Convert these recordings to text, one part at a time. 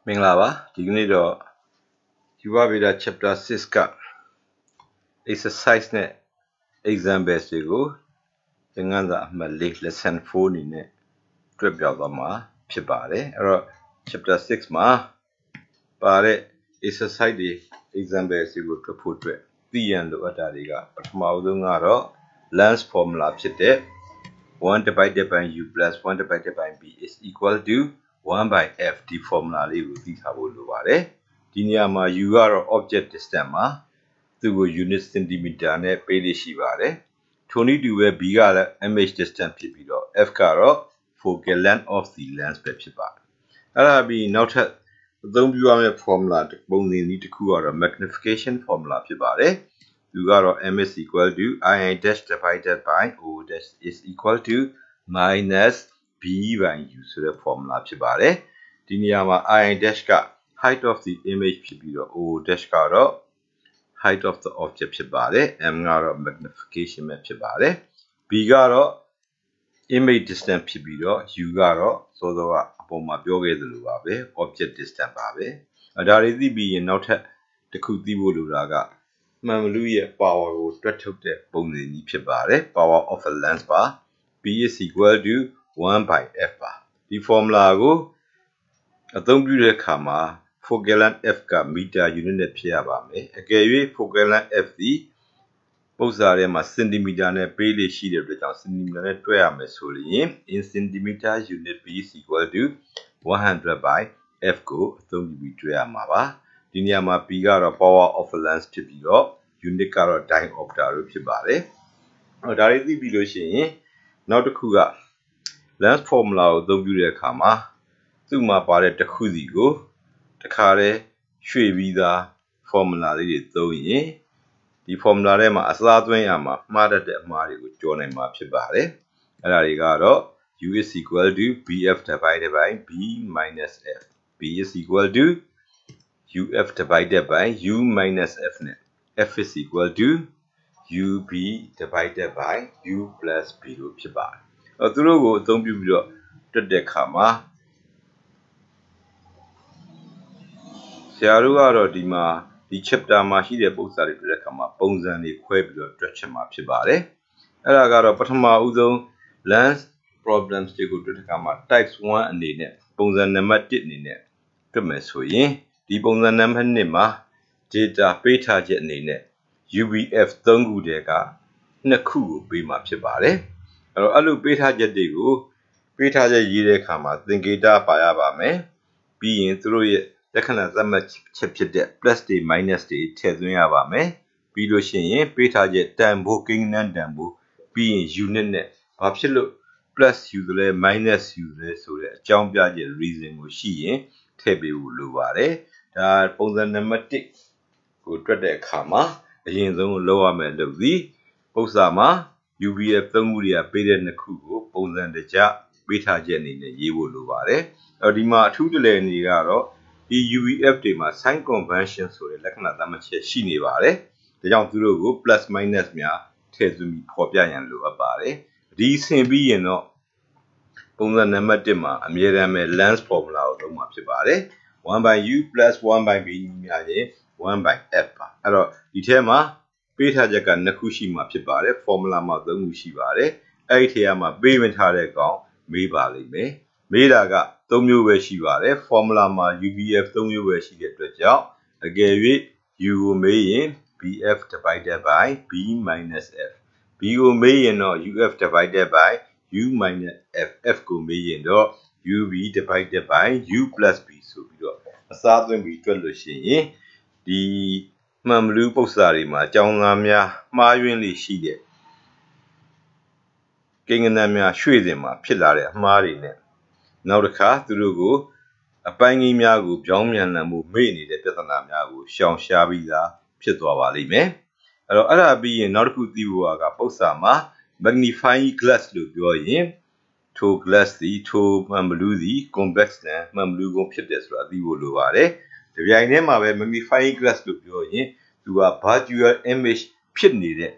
မင်္ဂလာပါဒီကနေ့တော့ Yuvaveda chapter 6 က exercise နဲ့ examples တွေကိုသင်ခန်းစာအမှတ်4 lesson 4အနေနဲ့တွေ့ပြောသွားမှာဖြစ်ပါတယ်အဲ့တော့ chapter 6မှာပါတဲ့ exercise တွေ examples တွေကိုတွေ့ဖို့အတွက်သိရန်လိုအပ်တာတွေကပထမဆုံးကတော့ Lens formula ဖြစ်တဲ့ 1 divided by u plus 1 divided by b is equal to 1 by f ဒီ formula လေးကိုသိထားဖို့လိုပါတယ်ဒီနေရာမှာ u ကတော့ object distance မှာသူ့ကို unit centimeter နဲ့ပေးလို့ရှိပါတယ်ထိုနည်းတူပဲ b ကလည်း image distance ဖြစ်ပြီးတော့ f ကတော့ focal length of the lens ပဲဖြစ်ပါတယ်အဲ့ဒါပြီးနောက်ထပ်အသုံးပြုရမယ့် formula ပုံစံနည်းတစ်ခုကတော့ magnification formula ဖြစ်ပါတယ်သူကတော့ m is equal to i dash divided by o dash is equal to minus b by u ဆိုတဲ့ formula ဖြစ်ပါတယ်ဒီနေရာမှာ i dash က height of the image ဖြစ်ပြီးတော့ o dash ကတော့ height of the object ဖြစ်ပါတယ် m ကတော့ magnification ပဲဖြစ်ပါတယ် b ကတော့ image distance ဖြစ်ပြီးတော့ u ကတော့စောစောကအပေါ်မှာပြောခဲ့သလိုပါပဲ object distance ပါပဲဒါတွေသိပြီးရင်နောက်ထပ်တစ်ခုသိဖို့လိုတာကမှန်ဘလူးရဲ့ power ကိုတွက်ထုတ်တဲ့ပုံစံကြီးဖြစ်ပါတယ် power of a lens ပါ b is equal to 1 by f ပါဒီ formula ကိုအသုံးပြုတဲ့အခါမှာ focal length f က meter unit နဲ့ဖြစ်ရပါမယ်အကယ်၍ focal length f သည်ပု္ပ္ပစာထဲမှာ centimeter နဲ့ပေးလေရှိတဲ့အတွက်ကြောင့် centimeter နဲ့တွက်ရမယ်ဆိုရင် in centimeter unit b is equal to 100 by f ကိုအသုံးပြုပြီးတွက်ရမှာပါဒီနေရာမှာ b ကတော့ power of a lens ဖြစ်ပြီးတော့ unit ကတော့ diopter လို့ဖြစ်ပါတယ်ဒါတွေသိပြီးလို့ရှိရင်နောက်တစ်ခုက lens formula ကိုအသုံးပြုတဲ့အခါမှာသူ့မှာပါတဲ့တစ်ခုစီကိုတစ်ခါတည်းရွှေ့ပြီးသား formula လေးတွေသုံးရင်ဒီ formula ထဲမှာအစားသွင်းရမှာမှားတတ်တဲ့အမှားတွေကိုကျော်နိုင်မှာဖြစ်ပါတယ်အဲ့ဒါတွေကတော့ u is equal to bf divided by b minus f b is equal to uf divided by u minus f နဲ့ f is equal to ub divided by u plus b လို့ဖြစ်ပါတယ်သူတို့ကိုအသုံးပြုပြီးတော့တွက်တဲ့အခါမှာဆရာတို့ကတော့ဒီမှာဒီ chapter မှာရှိတဲ့ပု္ပ္ပစာတွေတွေ့တဲ့အခါမှာပုံစံတွေခွဲပြီးတော့တွက်ချင်မှာဖြစ်ပါတယ်အဲ့ဒါကတော့ပထမဦးဆုံး lens problems တွေကိုတွေ့တဲ့အခါမှာ types 1အနေနဲ့ပုံစံနံပါတ်1အနေနဲ့တွေ့မယ်ဆိုရင်ဒီပုံစံနံပါတ်2မှာ data ပေးထားချက်အနေနဲ့ UVF 3ခုတည်းက2ခုကိုပေးမှာဖြစ်ပါတယ်အဲ့လိုပေးထားချက်တွေကိုပေးထားချက်ရေးတဲ့အခါမှာသင်္ကေတပါရပါမယ်ပြီးရင်သူတို့ရဲ့လက္ခဏာသတ်မှတ်ချက်ဖြစ်တဲ့ plus တွေ minus တွေထည့်သွင်းရပါမယ်ပြီးလို့ရှိရင်ပေးထားချက်တန်ဖိုးကိန်းဂဏန်းတန်ဖိုးပြီးရင် unit နဲ့ဘာဖြစ်လို့ plus ယူသလဲ minus ယူသလဲဆိုတဲ့အကြောင်းပြချက် reason ကိုရှိရင်ထည့်ပေးဖို့လိုပါတယ်ဒါပုံစံနံပါတ်1ကိုတွက်တဲ့အခါမှာအရင်ဆုံးလုပ်ရမယ်လို့ဒီပု္ပ္ပစာမှာ UVF 3ခုတွေကပေးတဲ့2ခုကိုပုံစံတကျပေးထားချက်အနေနဲ့ရေးဖို့လိုပါတယ်ဒီမှာအထူးတလဲနေကတော့ဒီ UVF တွေမှာ sign convention ဆိုတဲ့လက္ခဏာသတ်မှတ်ချက်ရှိနေပါတယ်ဒါကြောင့်သူတို့ကို plus minus များထည့်သွင်းပြီးဖော်ပြရန်လိုအပ်ပါတယ်ဒီဆင်ပြီးရင်တော့ပုံစံနံပါတ်1မှာအမြဲတမ်းပဲ lens formula ကိုသုံးမှာဖြစ်ပါတယ်1 by u plus 1 by b များရင်1 by f ပါအဲ့တော့ဒီထဲမှာပေးထားချက်က2ခုရှိမှာဖြစ်ပါတယ် formula မှာ3ခုရှိပါတယ်အဲ့ဒီထဲမှာပေးမထားတဲ့ကောင်မေးပါလိမ့်မယ်မေးတာက3မျိုးပဲရှိပါတယ် formula မှာ UVF 3မျိုးပဲရှိတဲ့အတွက်ကြောင့်အကယ်၍ u ကိုမေးရင် bf divided by b minus f b ကိုမေးရင်တော့ uf divided by u minus f f ကိုမေးရင်တော့ ub divided by u plus b ဆိုပြီးတော့အစားသွင်းပြီးတွက်လို့ရှိရင်ဒီမှန်ဘလူးပု္ပ္ပစာတွေမှာအကြောင်းသားများမှားယွင်းလေးရှိတဲ့ကိန်းဂဏန်းများရွှေ့စဉ်မှာဖြစ်လာတဲ့အမှားတွေနဲ့နောက်တစ်ခါသူတို့ကိုအပိုင်းကြီးများကိုပြောင်းပြန်လှန်မှုမေ့နေတဲ့ပြဿနာများကိုရှောင်ရှားပြီးသားဖြစ်သွားပါလိမ့်မယ်အဲ့ဒါပြီးရင်နောက်တစ်ခုသိဖို့ကပု္ပ္ပစာမှာ magnifying glass လို့ပြောရင်ထို glass သည်ထိုမှန်ဘလူးသည် convex lens မှန်ဘလူးကုန်းဖြစ်တယ်ဆိုတာသိဖို့လိုပါတယ်ဒီပြိုင်ထဲမှာပဲ magnifying glass လို့ပြောရင်သူက virtual image ဖြစ်နေတဲ့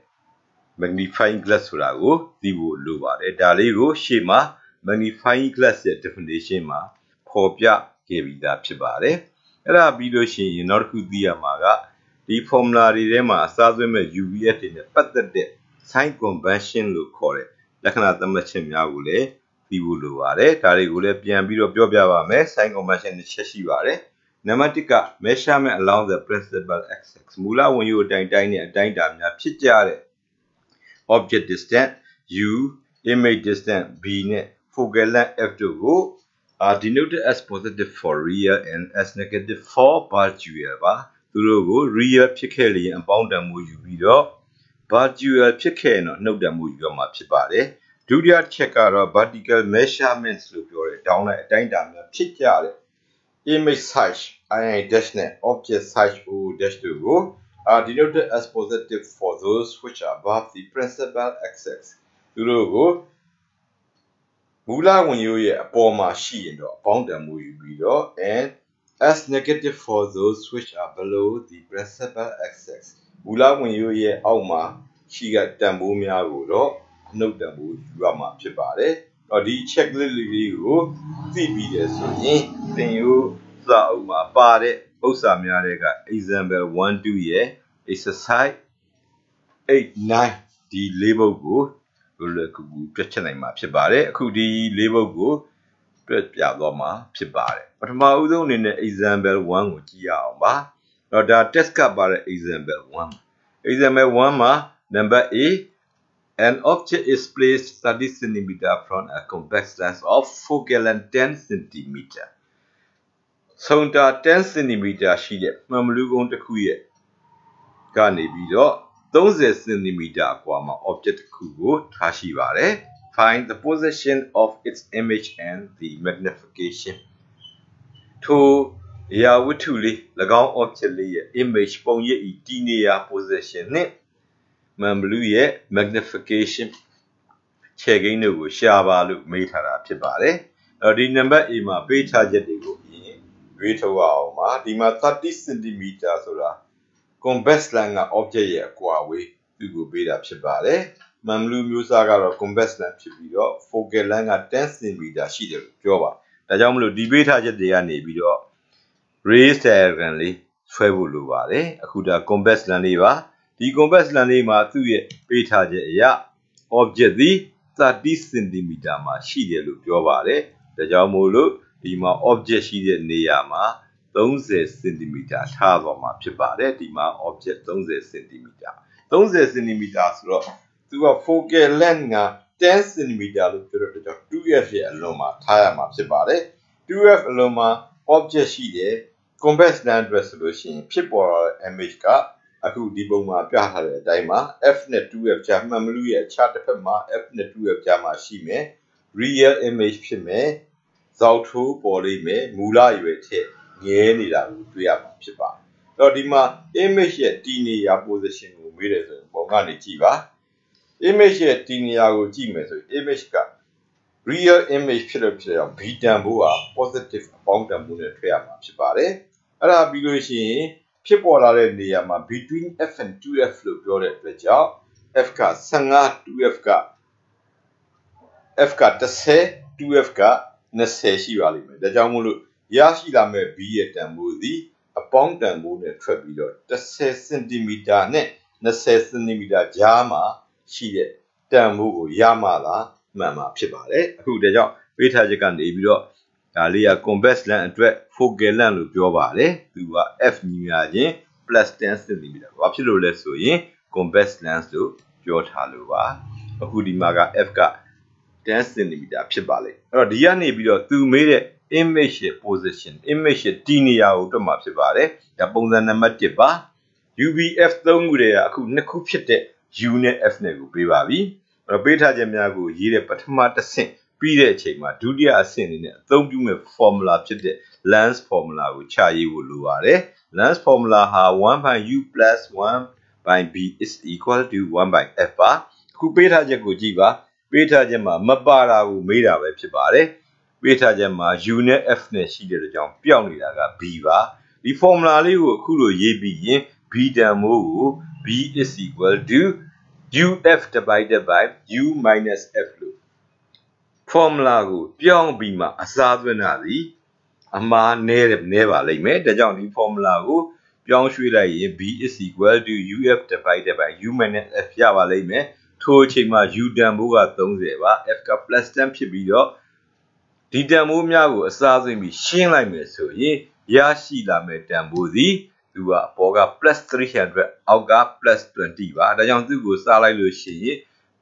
magnifying glass ဆိုတာကိုသိဖို့လိုပါတယ်ဒါလေးကိုရှေ့မှာ magnifying glass ရဲ့ definition မှာဖော်ပြ ခဲ့ပြီးသားဖြစ်ပါတယ်အဲ့ဒါပြီးလို့ရှိရင်နောက်တစ်ခုသိရမှာကဒီ formula တွေထဲမှာအစားသွင်းမဲ့ UVF တွေနဲ့ပတ်သက်တဲ့ sign convention လို့ခေါ်တဲ့လက္ခဏာသတ်မှတ်ချက်များကိုလည်းသိဖို့လိုပါတယ်ဒါတွေကိုလည်းပြန်ပြီးတော့ပြောပြပါမယ် sign convention တစ်ချက်ရှိပါတယ်နံပါတ်1က measurement along the principal axis မူလဝင်ရိုးအတိုင်းတိုင်းနဲ့အတိုင်းအတာများဖြစ်ကြတဲ့ object distance u image distance b နဲ့ focal length f တို့ကိုare denoted as positive for real and as negative for virtual ပါသူတို့ကို real ဖြစ်ခဲ့လျင်အပေါင်းတန်မှုယူပြီးတော့ virtual ဖြစ်ခဲ့ရင်တော့နှုတ်တန်မှုယူရမှာဖြစ်ပါတယ်ဒုတိယချက်ကတော့ vertical measurements လို့ပြောတဲ့တောင်းလိုက်အတိုင်းအတာများဖြစ်ကြတဲ့ image size i dash နဲ့ object size o dash တို့ကို are denoted as positive for those which are above the principal axis သူတို့ကိုမူလဝင်ရိုးရဲ့အပေါ်မှာရှိရင်တော့အပေါင်းတန်မှုယူပြီးတော့ and as negative for those which are below the principal axis မူလဝင်ရိုးရဲ့အောက်မှာရှိကတန်ဖိုးများကိုတော့အနှုတ်တန်ဖိုးယူရမှာဖြစ်ပါတယ်တော့ဒီ checklist လေးကိုသိပြီးတယ်ဆိုရင်သင်ရိုးစာအုပ်မှာပါတဲ့ဥစ္စာများတွေက example 1 2ရဲ့ exercise 8 9ဒီလေးပုဒ်ကိုလွယ်ကူကူပြချက်နိုင်မှာဖြစ်ပါတယ်အခုဒီလေးပုဒ်ကိုပြပြသွားမှာဖြစ်ပါတယ်ပထမဦးဆုံးအနေနဲ့ example 1ကိုကြည့်ရအောင်ပါတော့ဒါ test ကပါတဲ့ example 1မှာ number A an object is placed 30 cm from a convex lens of focal length 10 cm ဆုံးတာ10 cm ရှိတဲ့မှန်ဘလူးကုန်းတစ်ခုရဲ့ကနေပြီးတော့30 cm အကွာမှာ object တစ်ခုကိုထားရှိပါတယ် find the position of its image and the magnification ထိုအရာဝတ္ထုလေး၎င်း object လေးရဲ့ image ပုံရိပ်ဤတည်နေရာ position နဲ့မှန်ဘလူးရဲ့ magnification ခြေကိန်းတို့ကိုရှာပါလို့မေးထားတာဖြစ်ပါတယ်အဲ့ဒီ number A မှာပေးထားချက်တွေကိုရွေးထုတ်အောင်ပါဒီမှာ30 cm ဆိုတာ convex lens က object ရဲ့အကွာအဝေးသူ့ကိုပေးတာဖြစ်ပါတယ်မှန်ဘလူးမျိုးစားကတော့ convex lens ဖြစ်ပြီးတော့ focal length က10 cm ရှိတယ်လို့ပြောပါဒါကြောင့်မလို့ဒီပေးထားချက်တွေကနေပြီးတော့ rays diagram လေးဆွဲဖို့လိုပါတယ်အခုဒါ convex lens လေးပါဒီ convex lens လေးမှာသူ့ရဲ့ပေးထားချက်အရ object သည်30 cm မှာရှိတယ်လို့ပြောပါတယ်ဒါကြောင့်မို့လို့ဒီမှာ object ရှိတဲ့နေရာမှာ30 cm ထားသွားမှာဖြစ်ပါတယ်ဒီမှာ object 30 cm 30 cm ဆိုတော့သူက focal length က10 cm လို့ပြောတဲ့အတွက် 2f ရဲ့အလွန်မှာထားရမှာဖြစ်ပါတယ် 2f အလွန်မှာ object ရှိတယ် convex lens အတွက်ဆိုလို့ရှိရင်ဖြစ်ပေါ်လာတဲ့ image ကအခုဒီပုံမှာပြထားတဲ့အတိုင်းမှာ f နဲ့ 2f ကြားမှန်ဘလူးရဲ့အခြားတစ်ဖက်မှာ f နဲ့ 2f ကြားမှာရှိမယ် real image ဖြစ်မယ်ဇောက်ထိုးပေါ်လိမ့်မယ်မူလရွယ်ထက်ငဲနေတာကိုတွေ့ရမှာဖြစ်ပါတယ်အဲ့တော့ဒီမှာ image ရဲ့တည်နေရာ position ကိုမေးတယ်ဆိုရင်ပုံကနေကြည့်ပါ image ရဲ့တည်နေရာကိုကြည့်မယ်ဆိုရင် image က real image ဖြစ်လို့ဖြစ်အောင် b တန်ဖိုးဟာ positive အပေါင်းတန်ဖိုးနဲ့ထည့်ရမှာဖြစ်ပါတယ်အဲ့ဒါပြီးလို့ရှိရင်ဖြစ်ပေါ်လာတဲ့နေရာမှာ between f and 2f လို့ပြောတဲ့အတွက်ကြောင့် f က15 2f က f က10 2f က20ရှိပါလိမ့်မယ်ဒါကြောင့်မို့လို့ရရှိလာမဲ့ b ရဲ့တန်ဖိုးသည်အပေါင်းတန်ဖိုးနဲ့ထွက်ပြီးတော့10 cm နဲ့20 cm ကြားမှာရှိတဲ့တန်ဖိုးကိုရမှသာမှန်မှာဖြစ်ပါတယ်အခုဒါကြောင့်ပေးထားချက်ကနေပြီးတော့ဒါလေးက convex lens အတွက် focal length လို့ပြောပါတယ်သူက f ညီမျှခြင်း +10 cm ဘာဖြစ်လို့လဲဆိုရင် convex lens လို့ပြောထားလို့ပါအခုဒီမှာက f က10 cm ဖြစ်ပါလိမ့်အဲ့တော့ဒီကနေပြီးတော့သူမေးတဲ့ image ရဲ့ position image ရဲ့တည်နေရာကိုတွက်မှာဖြစ်ပါတယ်ဒါပုံစံနံပါတ်1ပါ UVF 3ခုတည်းကအခု2ခုဖြစ်တဲ့ U နဲ့ F နဲ့ကိုပေးပါပြီအဲ့တော့ပေးထားချက်များကိုရေးတဲ့ပထမတစ်ဆင့်ပြီးတဲ့အချိန်မှာဒုတိယအဆင့်အနေနဲ့အသုံးပြုမဲ့ formula ဖြစ်တဲ့ lens formula ကိုခြာရေးဖို့လိုပါတယ် lens formula ဟာ 1 by U plus 1 by B is equal to 1 by F ပါအခုပေးထားချက်ကိုကြည့်ပါပေးထားချက်မှာမပါတာကိုမေးတာပဲဖြစ်ပါတယ်ပေးထားချက်မှာ U နဲ့ F နဲ့ရှိတဲ့ကြောင့်ပျောက်နေတာက B ပါဒီ formula လေးကိုအခုလိုရေးပြီးရင် B တန်ဖိုးကို B is equal to UF divided by U minus F လို့ formula ကိုပြောင်းပြီးမှအစားသွင်းတာသည် ama ne ba lai me da jaung di formula ko pyaung shwe lai yin b is equal to uf divided by u minus f ရပါလိမ့်မယ်ထိုအချိန်မှာ u တန်ဖိုးက30ပါ f က +10 ဖြစ်ပြီးတော့ဒီတန်ဖိုးများကိုအစားသွင်းပြီးရှင်းလိုက်မယ်ဆိုရင်ရရှိလာမယ့်တန်ဖိုးစီသူကအပေါ်က +300 အောက်က +20 ပါဒါကြောင့်သူ့ကိုစားလိုက်လို့ရှိရင်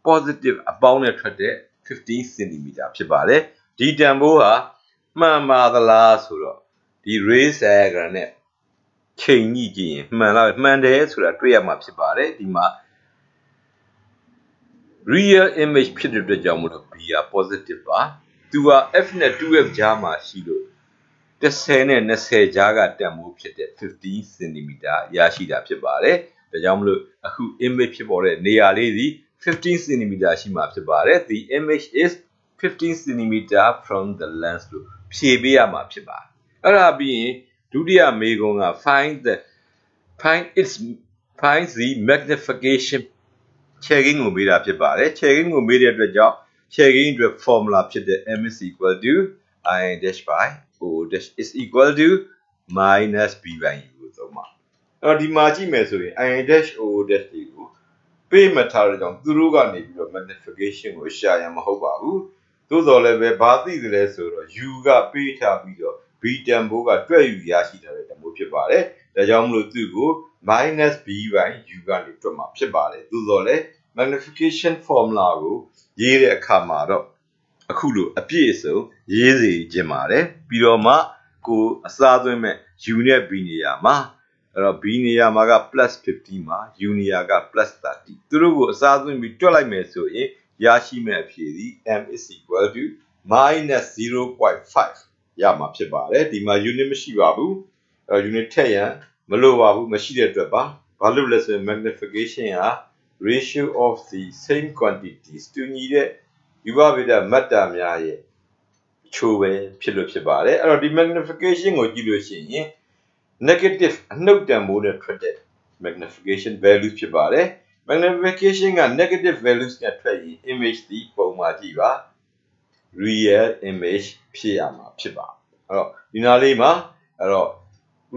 positive အပေါင်းနဲ့ထွက်တဲ့15 cm ဖြစ်ပါတယ်ဒီတန်ဖိုးဟာမှန်ပါသလားဆိုတော့ဒီ race diagram နဲ့ချိန်ညှိကြည့်ရင်မှန်တယ်ဆိုတာတွေ့ရမှာဖြစ်ပါတယ်ဒီမှာ real image ဖြစ်တဲ့အတွက်ကြောင့်မလို့ b က positive ပါသူက f နဲ့ 2f ကြားမှာရှိလို့10နဲ့20ကြားကတန်ဖိုးဖြစ်တဲ့15 cm ရရှိတာဖြစ်ပါတယ်ဒါကြောင့်မလို့အခု image ဖြစ်ပေါ်တဲ့နေရာလေးစီ15 cm ရှိမှာဖြစ်ပါတယ် the image is 15 cm from the lens လို့ဖြေပေးရမှာဖြစ်ပါတယ်အဲ့ဒါပြီးရင်ဒုတိယမေးခွန်းက find the magnification checking ကိုမေးတာဖြစ်ပါတယ် checking ကိုမေးတဲ့အတွက်ကြောင့် checking အတွက် formula ဖြစ်တဲ့ m is equal to I dash by o dash is equal to minus b by u ကိုသုံးပါအဲ့တော့ဒီမှာကြည့်မယ်ဆိုရင် I dash o dash တွေကိုပေးမှတ်ထားတဲ့ကြောင့်သူတို့ကနေပြီးတော့ magnification ကိုရှာရမှာမဟုတ်ပါဘူးသို့တော်လည်းပဲဘာသိသလဲဆိုတော့ u ကပေးထားပြီးတော့ b တန်ဖိုးကတွက်ယူရရှိတဲ့တန်ဖိုးဖြစ်ပါတယ်ဒါကြောင့်မလို့သူ့ကို minus b by u ကနေတွက်မှာဖြစ်ပါတယ်သို့တော်လည်း magnification formula ကိုရေးတဲ့အခါမှာတော့အခုလိုအပြည့်အစုံရေးစီခြင်းပါတယ်ပြီးတော့မှကိုအစားသွင်းမဲ့ u နဲ့ b နေရာမှာအဲ့တော့ b နေရာမှာက +50 မှာ u နေရာက +30 သူတို့ကိုအစားသွင်းပြီးတွက်လိုက်မယ်ဆိုရင်ရရှိမဲ့အဖြေသည် m is equal to -0.5 ရမှာဖြစ်ပါတယ်ဒီမှာ unit မရှိပါဘူးunit ထည့်ရန်မလိုပါဘူးမရှိတဲ့အတွက်ပါဘာလို့လဲဆိုရင် magnification ဟာ ratio of the same quantities တူညီတဲ့ယူပဗေဒမတ္တများရဲ့အချိုးပဲဖြစ်လို့ဖြစ်ပါတယ်အဲ့တော့ဒီ magnification ကိုကြည့်လို့ရှိရင် negative အနှုတ်တန်ဖိုးနဲ့ထွက်တဲ့ magnification value ဖြစ်ပါတယ် magnification က negative values နဲ့ထွက်ရင် image ဒီပုံမှာကြည့်ပါ real image ဖြစ်ရမှာဖြစ်ပါအဲ့တော့ဒီနားလေးမှာအဲ့တော့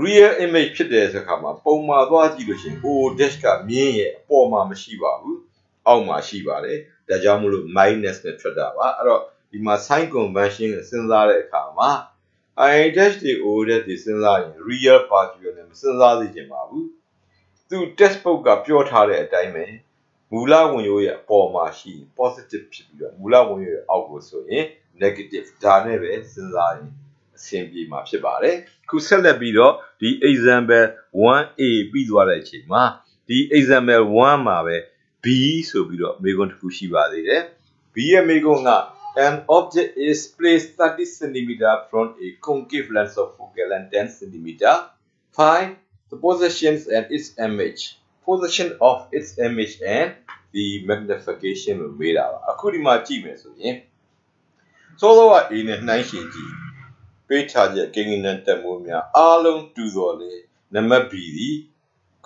real image ဖြစ်တယ်ဆိုခါမှာပုံမှာသွားကြည့်လို့ရှိရင် o dash ကမြင်းရဲ့အပေါ်မှာမရှိပါဘူးအောက်မှာရှိပါတယ်ဒါကြောင့်မလို့ minus နဲ့ထွက်တာပါအဲ့တော့ဒီမှာ sign convention ကိုစဉ်းစားတဲ့အခါမှာ I dash တွေ o dash တွေစဉ်းစားရင် real particle နဲ့မစဉ်းစားသိချင်ပါဘူးသူ textbook ကပြောထားတဲ့အတိုင်းပဲမူလဝင်ရိုးရဲ့အပေါ်မှာရှိရင် positive ဖြစ်ပြီးတော့မူလဝင်ရိုးရဲ့အောက်ကိုဆိုရင် negative ဒါနဲ့ပဲစဉ်းစားရင်အဆင်ပြေမှာဖြစ်ပါတယ်ခုဆက်လက်ပြီးတော့ဒီ example 1a ပြီးသွားတဲ့အချိန်မှာဒီ example 1မှာပဲ b ဆိုပြီးတော့မေးခွန်းတစ်ခုရှိပါသေးတယ် b ရဲ့မေးခွန်းက an object is placed 30 cm from a concave lens of focal length 10 cm find the position of its image and the magnification ကိုမေးတာပါအခုဒီမှာကြည့်မယ်ဆိုရင်စောစောက a နဲ့နှိုင်းယှဉ်ကြည့်ပေးထားချက်ကိန်းဂဏန်းတက်မှုများအားလုံးတူတော်လေနံပါတ် b သည်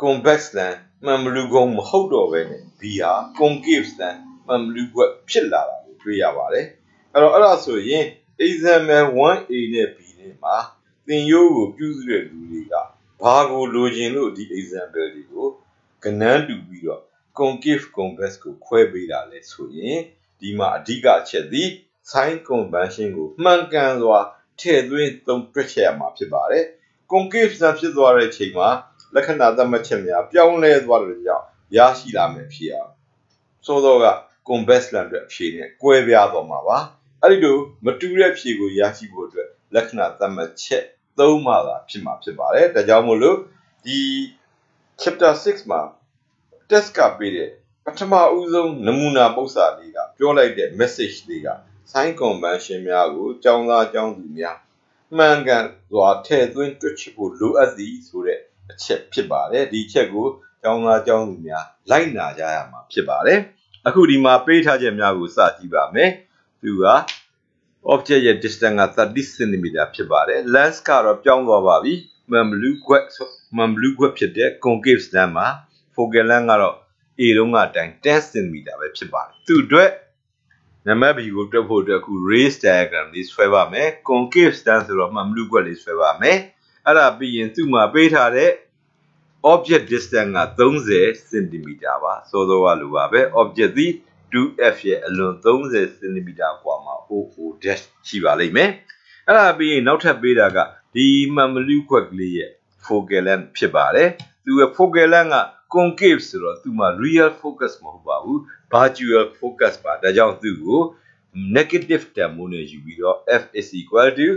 convex lens မှန်ဘလူကုန်းမဟုတ်တော့ဘဲနဲ့ b ဟာ concave lens မှန်ဘလူကွက်ဖြစ်လာတာကိုတွေ့ရပါတယ်အဲ့ဒါဆိုရင် example 1a နဲ့ b နဲ့မှာသင်ရိုးကိုပြုစုတဲ့လူတွေကဘာကိုလိုချင်လို့ဒီ example တွေကိုကဏန်းတူပြီးတော့ concave convex ကိုခွဲပေးတာလဲဆိုရင်ဒီမှာအဓိကအချက်သည် sign convention ကိုမှန်ကန်စွာထည့်သွင်းသုံးတွက်ချက်ရမှာဖြစ်ပါတယ် concave lens ဖြစ်သွားတဲ့အချိန်မှာလက္ခဏာသတ်မှတ်ချက်များပြောင်းလဲသွားတဲ့ကြောင့်ရရှိလာမယ်ဖြစ်အောင်စောစောက convex lens အတွက်အဖြေနဲ့ကွဲပြားသွားမှာပါအဲ့ဒီလိုမတူတဲ့ဖြေကိုရရှိဖို့အတွက်လက္ခဏာသတ်မှတ်ချက်သုံးမှသာဖြစ်မှာဖြစ်ပါတယ်ဒါကြောင့်မို့လို့ဒီ chapter 6မှာ test ကပေးတဲ့ပထမဦးဆုံးနမူနာပု္ပ္ပစာလေးကပြောလိုက်တဲ့ message လေးက sign convention များကိုကျောင်းသားကျောင်းသူများမှန်ကန်စွာထည့်သွင်းတွက်ချက်ဖို့လိုအပ်သည်ဆိုတဲ့အချက်ဖြစ်ပါတယ်ဒီချက်ကိုကျောင်းသားကျောင်းသူများလိုက်နာကြရမှာဖြစ်ပါတယ်အခုဒီမှာပေးထားချက်များကိုစကြည့်ပါမယ်သူက object ရဲ့ distance က30 cm ဖြစ်ပါတယ် lens ကတော့ပြောင်းသွားပါပြီမှန်ဘလူးခွက်ဖြစ်တဲ့ concave lens မှာ focal length ကတော့ a လုံးကအတိုင်း10 cm ပဲဖြစ်ပါတယ်သူအတွက် နံပါတ် B ကိုတွက်ဖို့အတွက်အခု race diagram လေးဆွဲပါမယ် concave stance ဆိုတော့မှန်ဘလူးကွက်လေးဆွဲပါမယ်အဲ့ဒါပြီးရင်သူ့မှာပေးထားတဲ့ object distance က30 cm ပါစောစောကလိုပါပဲ object သည် 2f ရဲ့အလွန်30 cm กว่าမှာ OO dash ရှိပါလိမ့်မယ်အဲ့ဒါပြီးရင်နောက်ထပ်ပေးတာကဒီမှန်ဘလူးကွက်ကလေးရဲ့ focal length ဖြစ်ပါတယ်သူရဲ့ focal length က concave ဆိုတော့သူမှာ real focus မဟုတ်ပါဘူး virtual focus ပါဒါကြောင့်သူ့ကို negative တန်ဖိုးနဲ့ယူပြီးတော့ f is equal to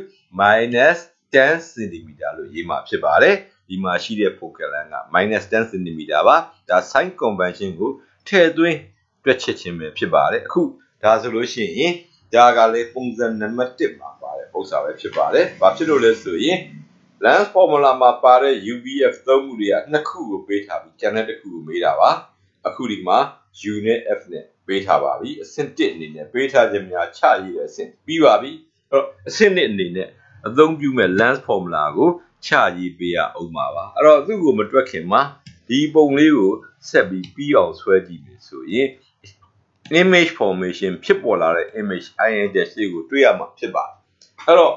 minus 10 cm လို့ရေးမှာဖြစ်ပါတယ်ဒီမှာရှိတဲ့ focal length က minus 10 cm ပါဒါ sign convention ကိုထည့်သွင်းတွက်ချက်ခြင်းပဲဖြစ်ပါတယ်အခုဒါဆိုလို့ရှိရင်ဒါကလည်းပုံစံနံပါတ်1မှာပါတယ်ဥစ္စာပဲဖြစ်ပါတယ်ဘာဖြစ်လို့လဲဆိုရင် length formula မှာပါတဲ့ UVF သုံးခုတွေကနှစ်ခုကိုပေးထားပြီးကျန်တဲ့တစ်ခုကိုမေးတာပါအခုဒီမှာ U နဲ့ F နဲ့ပေးထားပါပြီအဆင့်1အနေနဲ့ပေးထားခြင်းများချရည်တဲ့အဆင့်ပြီးပါပြီအဲ့တော့အဆင့်2အနေနဲ့အသုံးပြုမဲ့ length formula ကိုချရည်ပေးရအောင်ပါအဲ့တော့သူ့ကိုမတွက်ခင်မှာဒီပုံလေးကိုဆက်ပြီးအောင်ဆွဲကြည့်မယ်ဆိုရင် image formation ဖြစ်ပေါ်လာတဲ့ image IN- ကိုတွေ့ရမှာဖြစ်ပါတယ်အဲ့တော့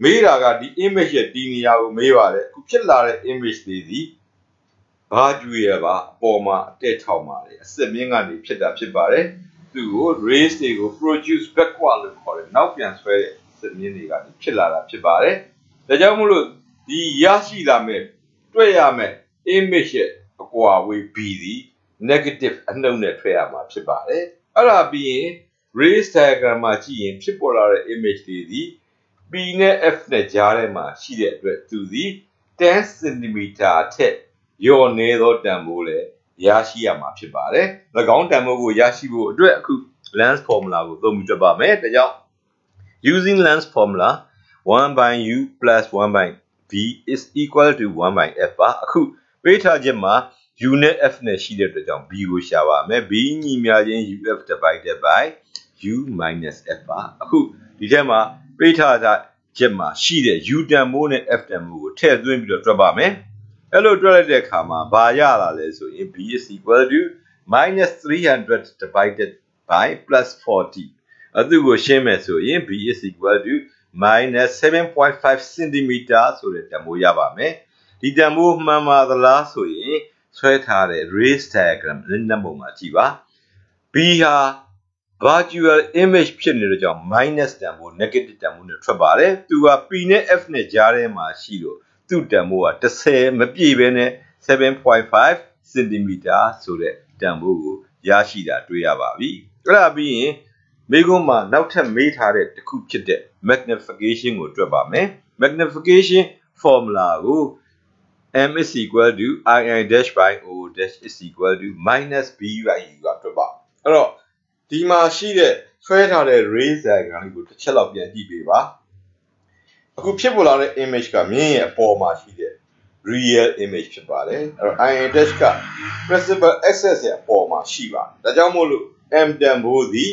မေးတာကဒီ image ရဲ့ဒီနေရာကိုမေးပါတယ်အခုဖြစ်လာတဲ့ image လေးစီဘာကြွေရပါအပေါ်မှာအတက်ထောင်ပါတယ်အစစ်မြင့်ကနေဖြစ်တာဖြစ်ပါတယ်သူ့ကို rays တွေကို produce backward လို့ခေါ်တယ်နောက်ပြန်ဆွဲတဲ့စစ်မြင့်တွေကနေဖြစ်လာတာဖြစ်ပါတယ်ဒါကြောင့်မို့လို့ဒီရရှိလာမဲ့တွေ့ရမဲ့ image ရဲ့အကွာအဝေး b စီ negative အနှုတ်နဲ့ထွက်ရမှာဖြစ်ပါတယ်အဲ့ဒါပြီးရင် rays diagram မှာကြည့်ရင်ဖြစ်ပေါ်လာတဲ့ image တွေဒီ P နဲ့ F နဲ့ကြားထဲမှာရှိတဲ့အတွက်သူစီ10 cm ထက်လျော့နေသောတန်ဖိုးလည်းရရှိရမှာဖြစ်ပါတယ်၎င်းတန်ဖိုးကိုရရှိဖို့အတွက်အခု length formula ကိုသုံးပြီးတွက်ပါမယ်ဒါကြောင့် using length formula 1 by u plus 1 by v is equal to 1 by f ပါအခုပေးထားခြင်းမှာ u နဲ့ f နဲ့ရှိတဲ့အတွက်ကြောင့် b ကိုရှာပါမယ် b ညီမျှခြင်း uf divided by u minus f ပါအခုဒီထဲမှာပေးထားတဲ့ချက်မှာရှိတဲ့ u တန်ဖိုးနဲ့ f တန်ဖိုးကိုထည့်သွင်းပြီးတော့တွက်ပါမယ်အဲ့လိုတွက်လိုက်တဲ့အခါမှာဘာရလာလဲဆိုရင် b is equal to minus 300 divided by plus 40အသူကိုရှင်းမယ်ဆိုရင် b is equal to minus 7.5 cm ဆိုတဲ့တန်ဖိုးရပါမယ်ဒီတန်ဖိုးမှန်ပါသလားဆိုရင်ဆွဲထားတဲ့ rays diagram လင်းနှက်ပုံမှာကြည့်ပါ b ဟာ virtual image ဖြစ်နေတဲ့ကြောင့် minus တန်ဖိုး negative တန်ဖိုးနဲ့ထွက်ပါတယ်သူက p နဲ့ f နဲ့ကြားထဲမှာရှိလို့သူ့တန်ဖိုးက10မပြည့်ဘဲနဲ့ 7.5 cm ဆိုတဲ့တန်ဖိုးကိုရရှိတာတွေ့ရပါပြီအဲ့ဒါပြီးရင်မိကုံးမှာနောက်ထပ်မေးထားတဲ့တစ်ခုဖြစ်တဲ့ magnification ကိုတွက်ပါမယ် magnification formula ကို m is equal to i dash by o dash is equal to minus b by u ကတွက်ပါအဲ့တော့ဒီမှာရှိတဲ့ဆွဲထားတဲ့ rays diagram ကိုတစ်ချက်လောက်ပြန်ကြည့်ပေးပါအခုဖြစ်ပေါ်လာတဲ့ image ကမြင်းရဲ့အပေါ်မှာရှိတဲ့ real image ဖြစ်ပါတယ်အဲ့တော့ i dash က principal axis ရဲ့အပေါ်မှာရှိပါတယ်ဒါကြောင့်မို့လို့ m တန်ဖိုးသည်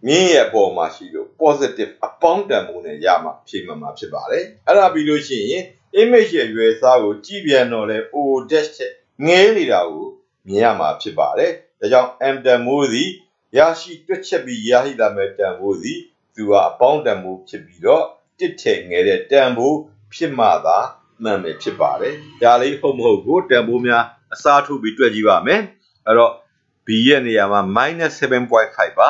မြင်းရဲ့အပေါ်မှာရှိလို့ positive အပေါင်းတန်ဖိုးနဲ့ရမှာဖြေမှမှာဖြစ်ပါတယ်အဲ့ဒါပြီးလို့ရှိရင် image ရဲ့ရွယ်စားကိုကြည့်ပြန်တော့လဲ o dash ချက်ငဲနေတာကိုမြင်ရမှာဖြစ်ပါတယ်ဒါကြောင့် m တန်ဖိုးသည်ရရှိတွက်ချက်ပြီးရရှိလာမဲ့တန်ဖိုးသည်သူကအပေါင်းတန်ဖိုးဖြစ်ပြီးတော့တစ်ထည့်ငဲတဲ့တန်ဖိုးဖြစ်မှသာမှန်မယ်ဖြစ်ပါတယ်ဒါလေးဟုတ်မဟုတ်ကိုတန်ဖိုးများအစားထိုးပြီးတွက်ကြည့်ပါမယ်အဲ့တော့ b ရဲ့နေရာမှာ minus 7.5 ပါ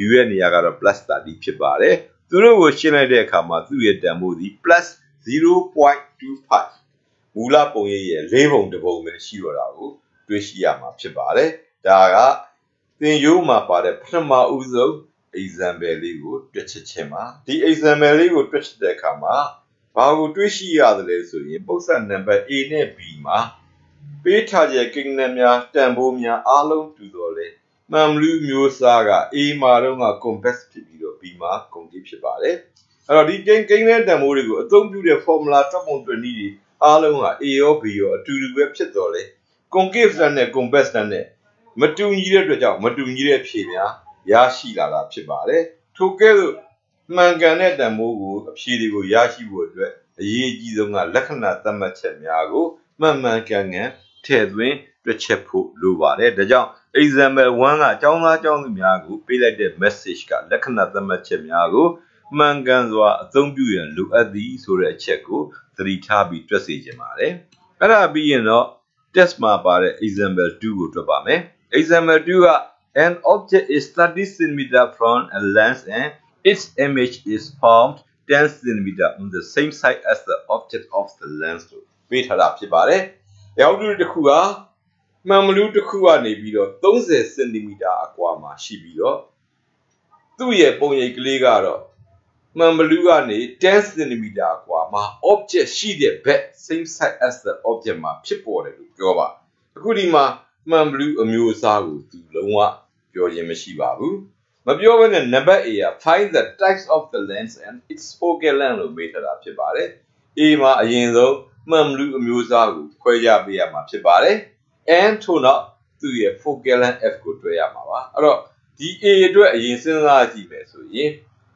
u ရဲ့နေရာကတော့ plus 30ဖြစ်ပါတယ်သူတို့ကိုရှင်းလိုက်တဲ့အခါမှာသူ့ရဲ့တန်ဖိုးသည် plus 0.25 မူလပုံရိပ်ရဲ့၄ပုံတစ်ပုံပဲရှိတော့တာကိုတွေ့ရှိရမှာဖြစ်ပါတယ်ဒါကသင်ရိုးမှာပါတဲ့ပထမဦးဆုံး example လေးကိုတွက်ချက်ခြင်းပါဒီ example လေးကိုတွက်ချက်တဲ့အခါမှာဘာကိုတွေ့ရှိရသလဲဆိုရင်ပုဒ်စနံပါတ် A နဲ့ B မှာပေးထားတဲ့ကိန်းဂဏန်းများတန်ဖိုးများအားလုံးတူတော်လဲမှန်လူမျိုးစားက A မှာတော့ convex ဖြစ်ပြီးတော့ B မှာ concave ဖြစ်ပါတယ်အဲ့တော့ဒီကိန်းဂဏန်းတန်ဖိုးတွေကိုအသုံးပြုတဲ့ formula တွက်ပုံတွက်နည်းတွေအားလုံးက A ရော B ရောအတူတူပဲဖြစ်တော်လဲ concave နဲ့ convex နဲ့မတူညီတဲ့အတွက်ကြောင့်မတူညီတဲ့ဖြေများရရှိလာတာဖြစ်ပါတယ်ထို့ကဲ့သို့မှန်ကန်တဲ့တန်ဖိုးကိုအဖြေတွေကိုရရှိဖို့အတွက်အရေးအကြီးဆုံးကလက္ခဏာသတ်မှတ်ချက်များကိုမှန်မှန်ကန်ကန် ထဲသွင်းတွက်ချက်ဖို့လိုပါတယ်ဒါကြောင့် example 1ကကျောင်းသားကျောင်းသူများကိုပေးလိုက်တဲ့ message ကလက္ခဏာသတ်မှတ်ချက်များကိုမှန်ကန်စွာအသုံးပြုရန်လိုအပ်သည်ဆိုတဲ့အချက်ကိုသတိထားပြီးတွက်စေချင်ပါတယ်အဲ့ဒါပြီးရင်တော့ test မှာပါတဲ့ example 2ကိုတွက်ပါမယ် example 2က an object is 30 cm from a lens and its image is formed 10 cm on the same side as the object of the lens လို့ပေးထားတာဖြစ်ပါတယ်ရောက်တူတစ်ခုကမှန်မလူတစ်ခုကနေပြီးတော့30 cm အကွာမှာရှိပြီးတော့သူ့ရဲ့ပုံရိပ်ကလေးကတော့မှန်ဘလူးကနေ10 cm အကွာမှာ object ရှိတဲ့ဘက် same side as the object မှာဖြစ်ပေါ်တယ်လို့ပြောပါအခုဒီမှာမှန်ဘလူးအမျိုးအစားကိုသူလုံးဝပြောခြင်းမရှိပါဘူးမပြောဘဲနဲ့ number A က find the types of the lens and its focal length လို့မေးထားတာဖြစ်ပါတယ် A မှာအရင်ဆုံးမှန်ဘလူးအမျိုးအစားကိုခွဲခြားပေးရမှာဖြစ်ပါတယ် and ထို့နောက်သူ့ရဲ့ focal length f ကိုတွေ့ရမှာပါအဲ့တော့ဒီ A အတွက်အရင်စဉ်းစားကြည့်မယ်ဆိုရင်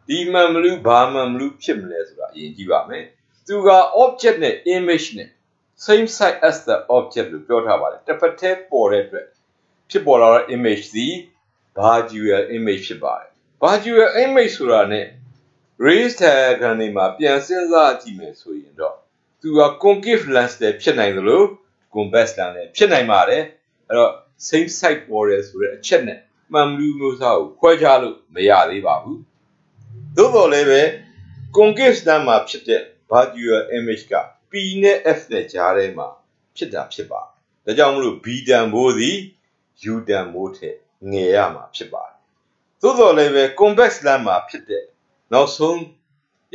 ဒီမှန်ဘလူးဘာမှန်ဘလူးဖြစ်မလဲဆိုတာအရင်ကြည့်ပါမယ်သူက object နဲ့ image နဲ့ same side as the object လို့ပြောထားပါတယ်တစ်ဖက်တည်းပေါ်တဲ့အတွက်ဖြစ်ပေါ်လာတဲ့ image ဒီ Bardual image ဖြစ်ပါတယ် Bardual image ဆိုတာနဲ့ raised diagram တွေမှာပြန်စဉ်းစားကြည့်မယ်ဆိုရင်တော့သူက concave lens လည်းဖြစ်နိုင်သလို convex lens လည်းဖြစ်နိုင်ပါတယ်အဲ့တော့ same side ပေါ်တယ်ဆိုတဲ့အချက်နဲ့မှန်ဘလူးမျိုးစားကိုခွဲခြားလို့မရသေးပါဘူးသို့တော်လည်းပဲ concave lens မှာဖြစ်တဲ့ Bardual image က P နဲ့ F နဲ့ကြားထဲမှာဖြစ်တာဖြစ်ပါတယ်ဒါကြောင့်မလို့ B တန်ဖိုးသည် U တန်ဖိုးထက်ငယ်ရမှာဖြစ်ပါတယ်သို့တော်လည်းပဲ convex lens မှာဖြစ်တဲ့နောက်ဆုံး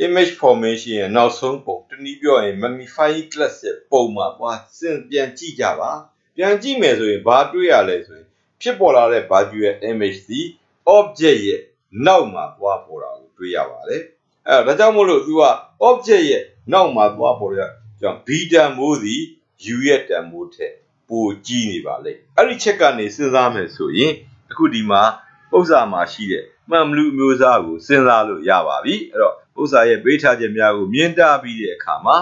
image formation ရဲ့နောက်ဆုံးပုံတနည်းပြောရင် magnifying glass ရဲ့ပုံမှာပြန်ကြည့်ကြပါပြန်ကြည့်မယ်ဆိုရင်ဘာတွေ့ရလဲဆိုရင်ဖြစ်ပေါ်လာတဲ့ Bardual image ဒီ object ရဲ့နောက်မှာသွားပေါ်တာကိုတွေ့ရပါတယ်အဲ့ဒါကြောင့်မို့လို့သူက object ရဲ့နောက်မှာသွားပေါ်တဲ့ကြောင့် B တန်ဖိုးသည် U ရဲ့တန်ဖိုးထက်ပိုကြီးနေပါလေအဲ့ဒီချက်ကနေစဉ်းစားမယ်ဆိုရင်အခုဒီမှာပု္ပ္ပာမှာရှိတဲ့မှန်ဘလူးမျိုးစားကိုစဉ်းစားလို့ရပါပြီအဲ့တော့ပု္ပ္ပာရဲ့ပေးထားချက်များကိုမြင်တာပြီးတဲ့အခါမှာ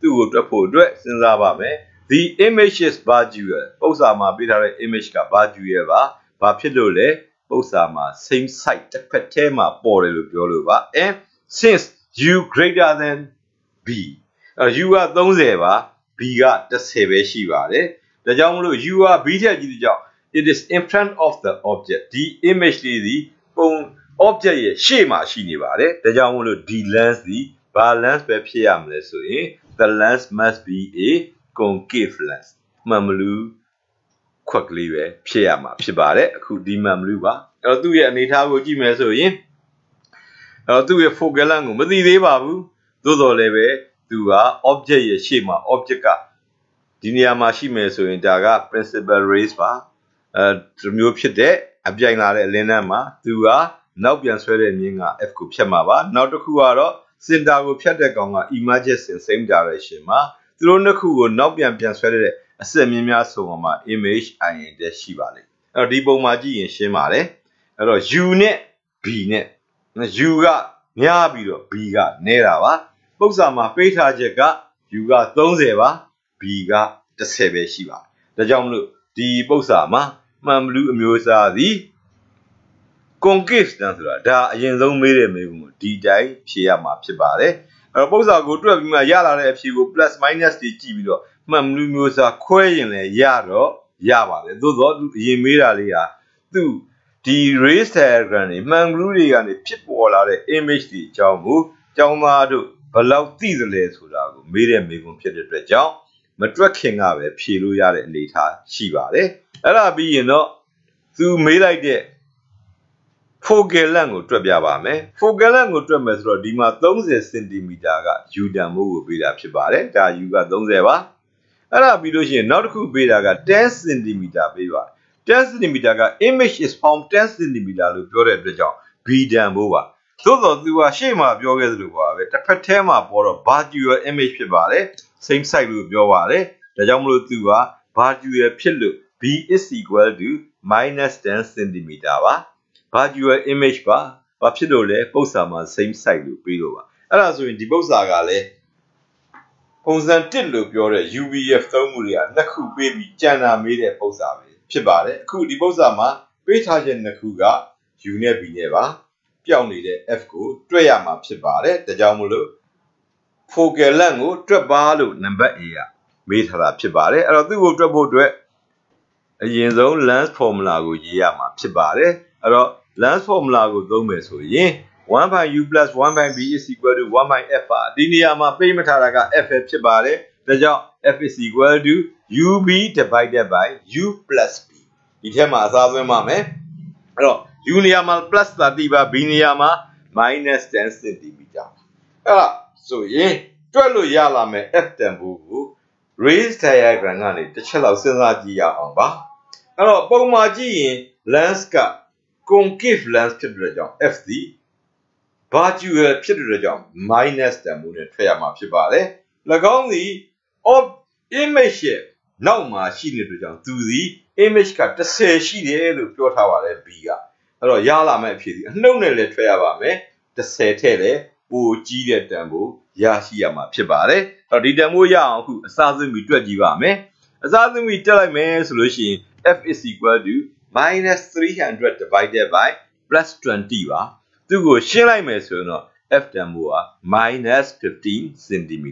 သူ့ကိုတွက်ဖို့အတွက်စဉ်းစားပါမယ် the image is Bardual ပု္ပ္ပာမှာပေးထားတဲ့ image က Bardual ပါဘာဖြစ်လို့လဲပု္ပ္ပာမှာ same side တစ်ဖက်တည်းမှာပေါ်တယ်လို့ပြောလို့ပါ and since U greater than B U က30ပါ B က10ပဲရှိပါတယ်ဒါကြောင့်မလို့ U က B ထက်ကြီးတဲ့ကြောင့် it is in front of the object ဒီ image လေးဒီပုံ object ရဲ့ရှေ့မှာရှိနေပါတယ်ဒါကြောင့်မလို့ D lens ဒီဘာ lens ပဲဖြစ်ရမလဲဆိုရင် the lens must be a concave lens မှန်ဘလူးခွက်ကလေးပဲဖြစ်ရမှာဖြစ်ပါတယ်အခုဒီမှန်ဘလူးပါအဲ့တော့သူ့ရဲ့အနေအထားကိုကြည့်မယ်ဆိုရင်အဲ့တော့သူ့ရဲ့ focal length ကိုမသိသေးပါဘူးသို့တော်လည်းပဲသူက object ရဲ့ရှေ့မှာ object ကဒီနေရာမှာရှိမယ်ဆိုရင်ဒါက principal rays ပါဒီမျိုးဖြစ်တဲ့အပြိုင်လာတဲ့အလင်းတန်းမှာသူကနောက်ပြန်ဆွဲတဲ့မြင်းက F ကိုဖြတ်မှာပါနောက်တစ်ခုကတော့ center ကိုဖြတ်တဲ့ကောင်က emerges in same direction မှာသူတို့နှစ်ခုကိုနောက်ပြန်ဆွဲတဲ့အဆက်မြင်းများဆိုအောင်မှာ image in တက်ရှိပါလိမ့်အဲ့တော့ဒီပုံမှာကြည့်ရင်ရှင်းပါတယ်အဲ့တော့ U နဲ့ B နဲ့ U ကများပြီးတော့ B ကနည်းတာပါပု္ပ္ပာမှာပေးထားချက်က U က30ပါ B က10ပဲရှိပါတယ်ဒါကြောင့်မလို့ဒီပု္ပ္ပာမှာမှန်ဘလူးအမျိုးအစားသည် concave lens ဆိုတာဒါအရင်ဆုံးမေးတဲ့မေးခွန်းကိုဒီတိုင်းဖြေရမှာဖြစ်ပါတယ်အဲ့တော့ပု္ပ္ပာကိုတွက်ပြီးမှရလာတဲ့အဖြေကို plus minus တွေကြည့်ပြီးတော့မှန်ဘလူးမျိုးစားခွဲရင်လည်းရပါတယ်သို့တော့သူအရင်မေးတာလေးဟာသူဒီ raised diagram တွေမှန်ဘလူးတွေကနေဖြစ်ပေါ်လာတဲ့ image တွေအကြောင်းကိုကျောင်းသားတို့ဘယ်လောက်သိသလဲဆိုတာကိုမေးတဲ့မေးခွန်းဖြစ်တဲ့အတွက်ကြောင့်မတွက်ခင်ကပဲဖြေလို့ရတဲ့အနေအထားရှိပါတယ်အဲ့ဒါပြီးရင်တော့သူမေးလိုက်တဲ့ focal length ကိုတွက်ပြပါမယ် focal length ကိုတွက်မယ်ဆိုတော့ဒီမှာ30 cm က U တန်ဖိုးကိုပေးတာဖြစ်ပါတယ်ဒါ U က30ပါအဲ့ဒါပြီးလို့ရှိရင်နောက်တစ်ခုပေးတာက10 cm ပေးပါ10 cm က image is found 10 cm လို့ပြောတဲ့အတွက်ကြောင့် B တန်ဖိုးပါသို့တော်သူကရှေ့မှာပြောခဲ့သလိုပါပဲတစ်ဖက်ထဲမှာပေါ်တော့ Bardual image ဖြစ်ပါတယ် same side လို့ပြောပါတယ်ဒါကြောင့်မလို့သူက Bardual ဖြစ်လို့ B is equal to minus 10 cm ပါ Bardual image ပါဘာဖြစ်လို့လဲပု္ပ္ပာမှာ same side လို့ပြီးလို့ပါအဲ့ဒါဆိုရင်ဒီပု္ပ္ပာကလည်း ပုံစံ1လို့ပြောတဲ့ UVF သုံးမှုတွေကနှစ်ခုပေးပြီးကြံတာမေးတဲ့ပုံစံပဲဖြစ်ပါတယ်အခုဒီပုံစံမှာပေးထားခြင်းနှစ်ခုက U နဲ့ B နဲ့ပါပြောင်းနေတဲ့ F ကိုတွက်ရမှာဖြစ်ပါတယ်ဒါကြောင့်မလို့ focal length ကိုတွက်ပါလို့နံပါတ် A ကမေးထားတာဖြစ်ပါတယ်အဲ့တော့သူ့ကိုတွက်ဖို့အတွက်အရင်ဆုံး length formula ကိုရေးရမှာဖြစ်ပါတယ်အဲ့တော့ length formula ကိုသုံးမယ်ဆိုရင် 1 by u plus 1 by b is equal to 1 by f ပါဒီနေရာမှာပေးမထားတာက f ဖြစ်ပါတယ်ဒါကြောင့် f is equal to ub divided by u plus b ဒီထဲမှာအစားသွင်းပါမယ်အဲ့တော့ u နေရာမှာ plus 30ပါ b နေရာမှာ minus 10 cm အဲ့ဒါဆိုရင်တွက်လို့ရလာမယ် f တန်ဖိုးကို raised diagram ကနေတစ်ချက်လောက်စဉ်းစားကြည့်ရအောင်ပါအဲ့တော့ပုံမှာကြည့်ရင် length က concave length ဖြစ်တဲ့ကြောင့် f ဒီ virtual ဖြစ်တဲ့ကြောင့် minus တန်ဖိုးနဲ့ထွက်ရမှာဖြစ်ပါတယ်၎င်းဒီ image ရဲ့နောက်မှာရှိနေတဲ့ကြောင့်သူဒီ image က30ရှိတယ်လို့ပြောထားပါတယ် b ကအဲ့တော့ရလာမယ့်အဖြစ်ဒီအနှုတ်နဲ့လည်းထွက်ရပါမယ်30ထည့်လည်းပိုကြီးတဲ့တန်ဖိုးရရှိရမှာဖြစ်ပါတယ်အဲ့တော့ဒီတန်ဖိုးရအောင်အခုအစားဆုံးပြီးတွက်ကြည့်ပါမယ်အစားဆုံးပြီးတက်လိုက်မယ်ဆိုလို့ရှိရင် f is equal to minus 300 divided by plus 20ပါသူ့ကိုရှင်းလိုက်မယ်ဆိုရင်တော့ f တန်ဖိုးက minus 15 cm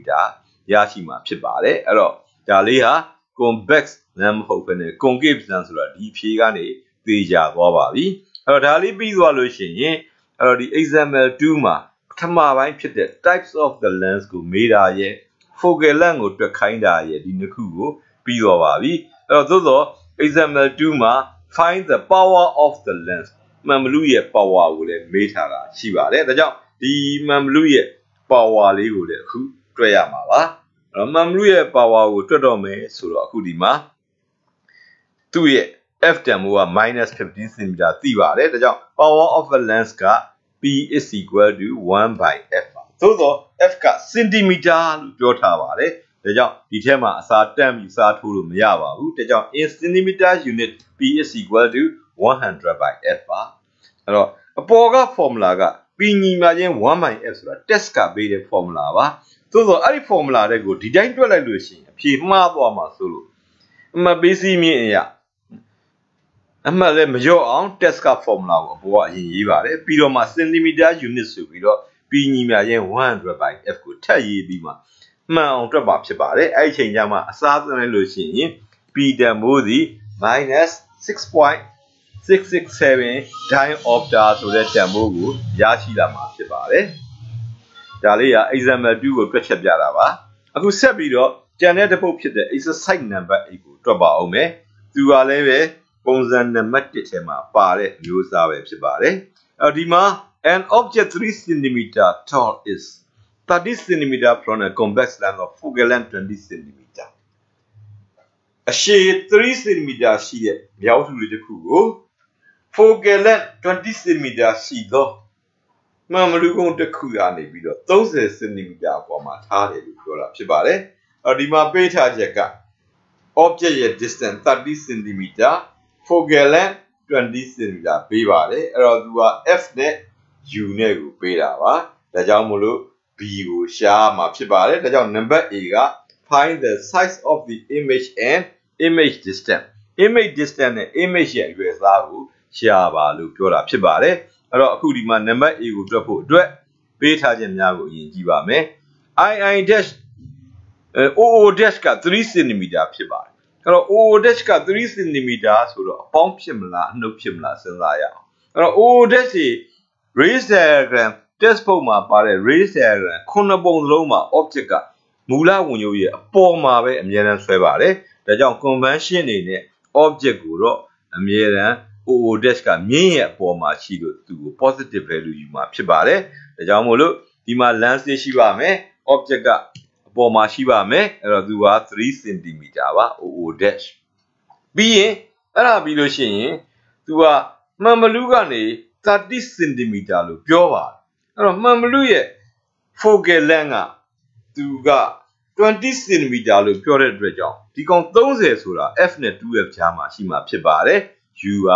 ရရှိမှာဖြစ်ပါတယ်အဲ့တော့ဒါလေးဟာ convex length မဟုတ်ဘဲနဲ့ concave length ဆိုတာဒီဖြေကနေသိကြသွားပါပြီအဲ့တော့ဒါလေးပြီးသွားလို့ရှိရင်အဲ့တော့ဒီ example 2မှာပထမပိုင်းဖြစ်တဲ့ types of the lens ကိုမေးတာရဲ့ focal length ကိုတွက်ခိုင်းတာရဲ့ဒီနှစ်ခုကိုပြီးသွားပါပြီအဲ့တော့သို့သော example 2မှာ find the power of the lens မှန်ဘလူးရဲ့ power ကိုလည်းမေးထားတာရှိပါတယ်ဒါကြောင့်ဒီမှန်ဘလူးရဲ့ power လေးကိုလည်းအခုတွက်ရမှာပါအဲ့တော့မှန်ဘလူးရဲ့ power ကိုတွက်တော့မယ်ဆိုတော့အခုဒီမှာသူ့ရဲ့ f တန်ဖိုးက minus 15 cm သိပါတယ်ဒါကြောင့် power of a lens က p is equal to 1 by f ပါသို့သော f က centimeter လို့ပြောထားပါတယ်ဒါကြောင့်ဒီထဲမှာအစားတန်းပြီးစားထိုးလို့မရပါဘူးဒါကြောင့် in centimeter unit p is equal to 100 by f ပါအဲ့တော့အပေါ်က formula က p ညီမချင်း 1 by f ဆိုတာ test ကပေးတဲ့ formula ပါသို့သောအဲ့ဒီ formula တွေကိုဒီတိုင်းတွက်လိုက်လို့ရှိရင်အဖြေမှားသွားမှာဆိုလို့အမှတ်ပေးစီးမြင့်အရာအမှတ်လည်းမလျော့အောင် test က formula ကိုအပေါ်ကအရင်ရေးပါတယ်ပြီးတော့မှ centimeter unit ဆိုပြီးတော့ p ညီမချင်း 100 by f ကိုထပ်ရေးပြီးမှမှန်အောင်တွက်ပါဖြစ်ပါတယ်အဲ့ဒီချိန်ကျမှအစားသွင်းလိုက်လို့ရှိရင် p တန်ဖိုးသည် minus 6.667 diopter ဆိုတဲ့တန်ဖိုးကိုရရှိလာမှာဖြစ်ပါတယ်ဒါလေးက example 2ကိုတွက်ချက်ပြတာပါအခုဆက်ပြီးတော့ကျန်တဲ့တစ်ပုဒ်ဖြစ်တဲ့ exercise number 8ကိုတွက်ပါအောင်မယ်သူကလည်းပဲပုံစံနံပါတ်1ထဲမှာပါတဲ့မျိုးစားပဲဖြစ်ပါတယ်ဒီမှာ an object 3 cm tall is 30 cm from a convex length of focal length 20 cm အရှည်3 cm ရှိတဲ့မြောက်ထုလေးတစ်ခုကို focal length 20 cm ရှိသောမှန်ဘလူးကုန်းတစ်ခုကနေပြီးတော့30 cm အပေါ်မှာထားတယ်လို့ပြောတာဖြစ်ပါတယ်ဒီမှာပေးထားချက်က object ရဲ့ distance 30 cm focal length 20 cm ပေးပါတယ်အဲ့တော့သူက f နဲ့ u နဲ့ကိုပေးတာပါဒါကြောင့်မို့လို့ b ကိုရှာမှာဖြစ်ပါတယ်ဒါကြောင့် number A က find the size of the image and image distance image distance နဲ့ image ရဲ့အရွယ်အစားကိုရှာပါလို့ပြောတာဖြစ်ပါတယ်အဲ့တော့အခုဒီမှာ number A ကိုတွက်ဖို့အတွက်ပေးထားခြင်းများကိုအရင်ကြည့်ပါမယ် ii dash oo dash က3 cm ဖြစ်ပါတယ်အဲ့တော့ oo dash က3 cm ဆိုတော့အပေါင်းဖြစ်မလားအနှုတ်ဖြစ်မလားစဉ်းစားရအောင်အဲ့တော့ oo dash ဒီ raised diagram test book မှာပါတဲ့ raised diagram ခုနှစ်ပုံစလုံးမှာ object ကမူလဝင်ရုပ်ရဲ့အပေါ်မှာပဲအမြဲတမ်းဆွဲပါတယ်ဒါကြောင့် convention အနေနဲ့ object ကိုတော့အမြဲတမ်း oo dash ကမြင်းရဲ့အပေါ်မှာရှိလို့သူကို positive value ယူမှာဖြစ်ပါတယ်ဒါကြောင့်မို့လို့ဒီမှာ length ရှိပါမယ် object ကအပေါ်မှာရှိပါမယ်အဲ့တော့သူက3 cm ပါ oo dash ပြီးရင်အဲ့ဒါပြီးလို့ရှိရင်သူကမှန်ဘလူးကနေ30 cm လို့ပြောပါတယ်အဲ့တော့မှန်ဘလူးရဲ့ focal length ကသူက20 cm လို့ပြောတဲ့အတွက်ကြောင့်ဒီကောင်30ဆိုတာ f နဲ့ 2f ကြားမှာရှိမှာဖြစ်ပါတယ် u က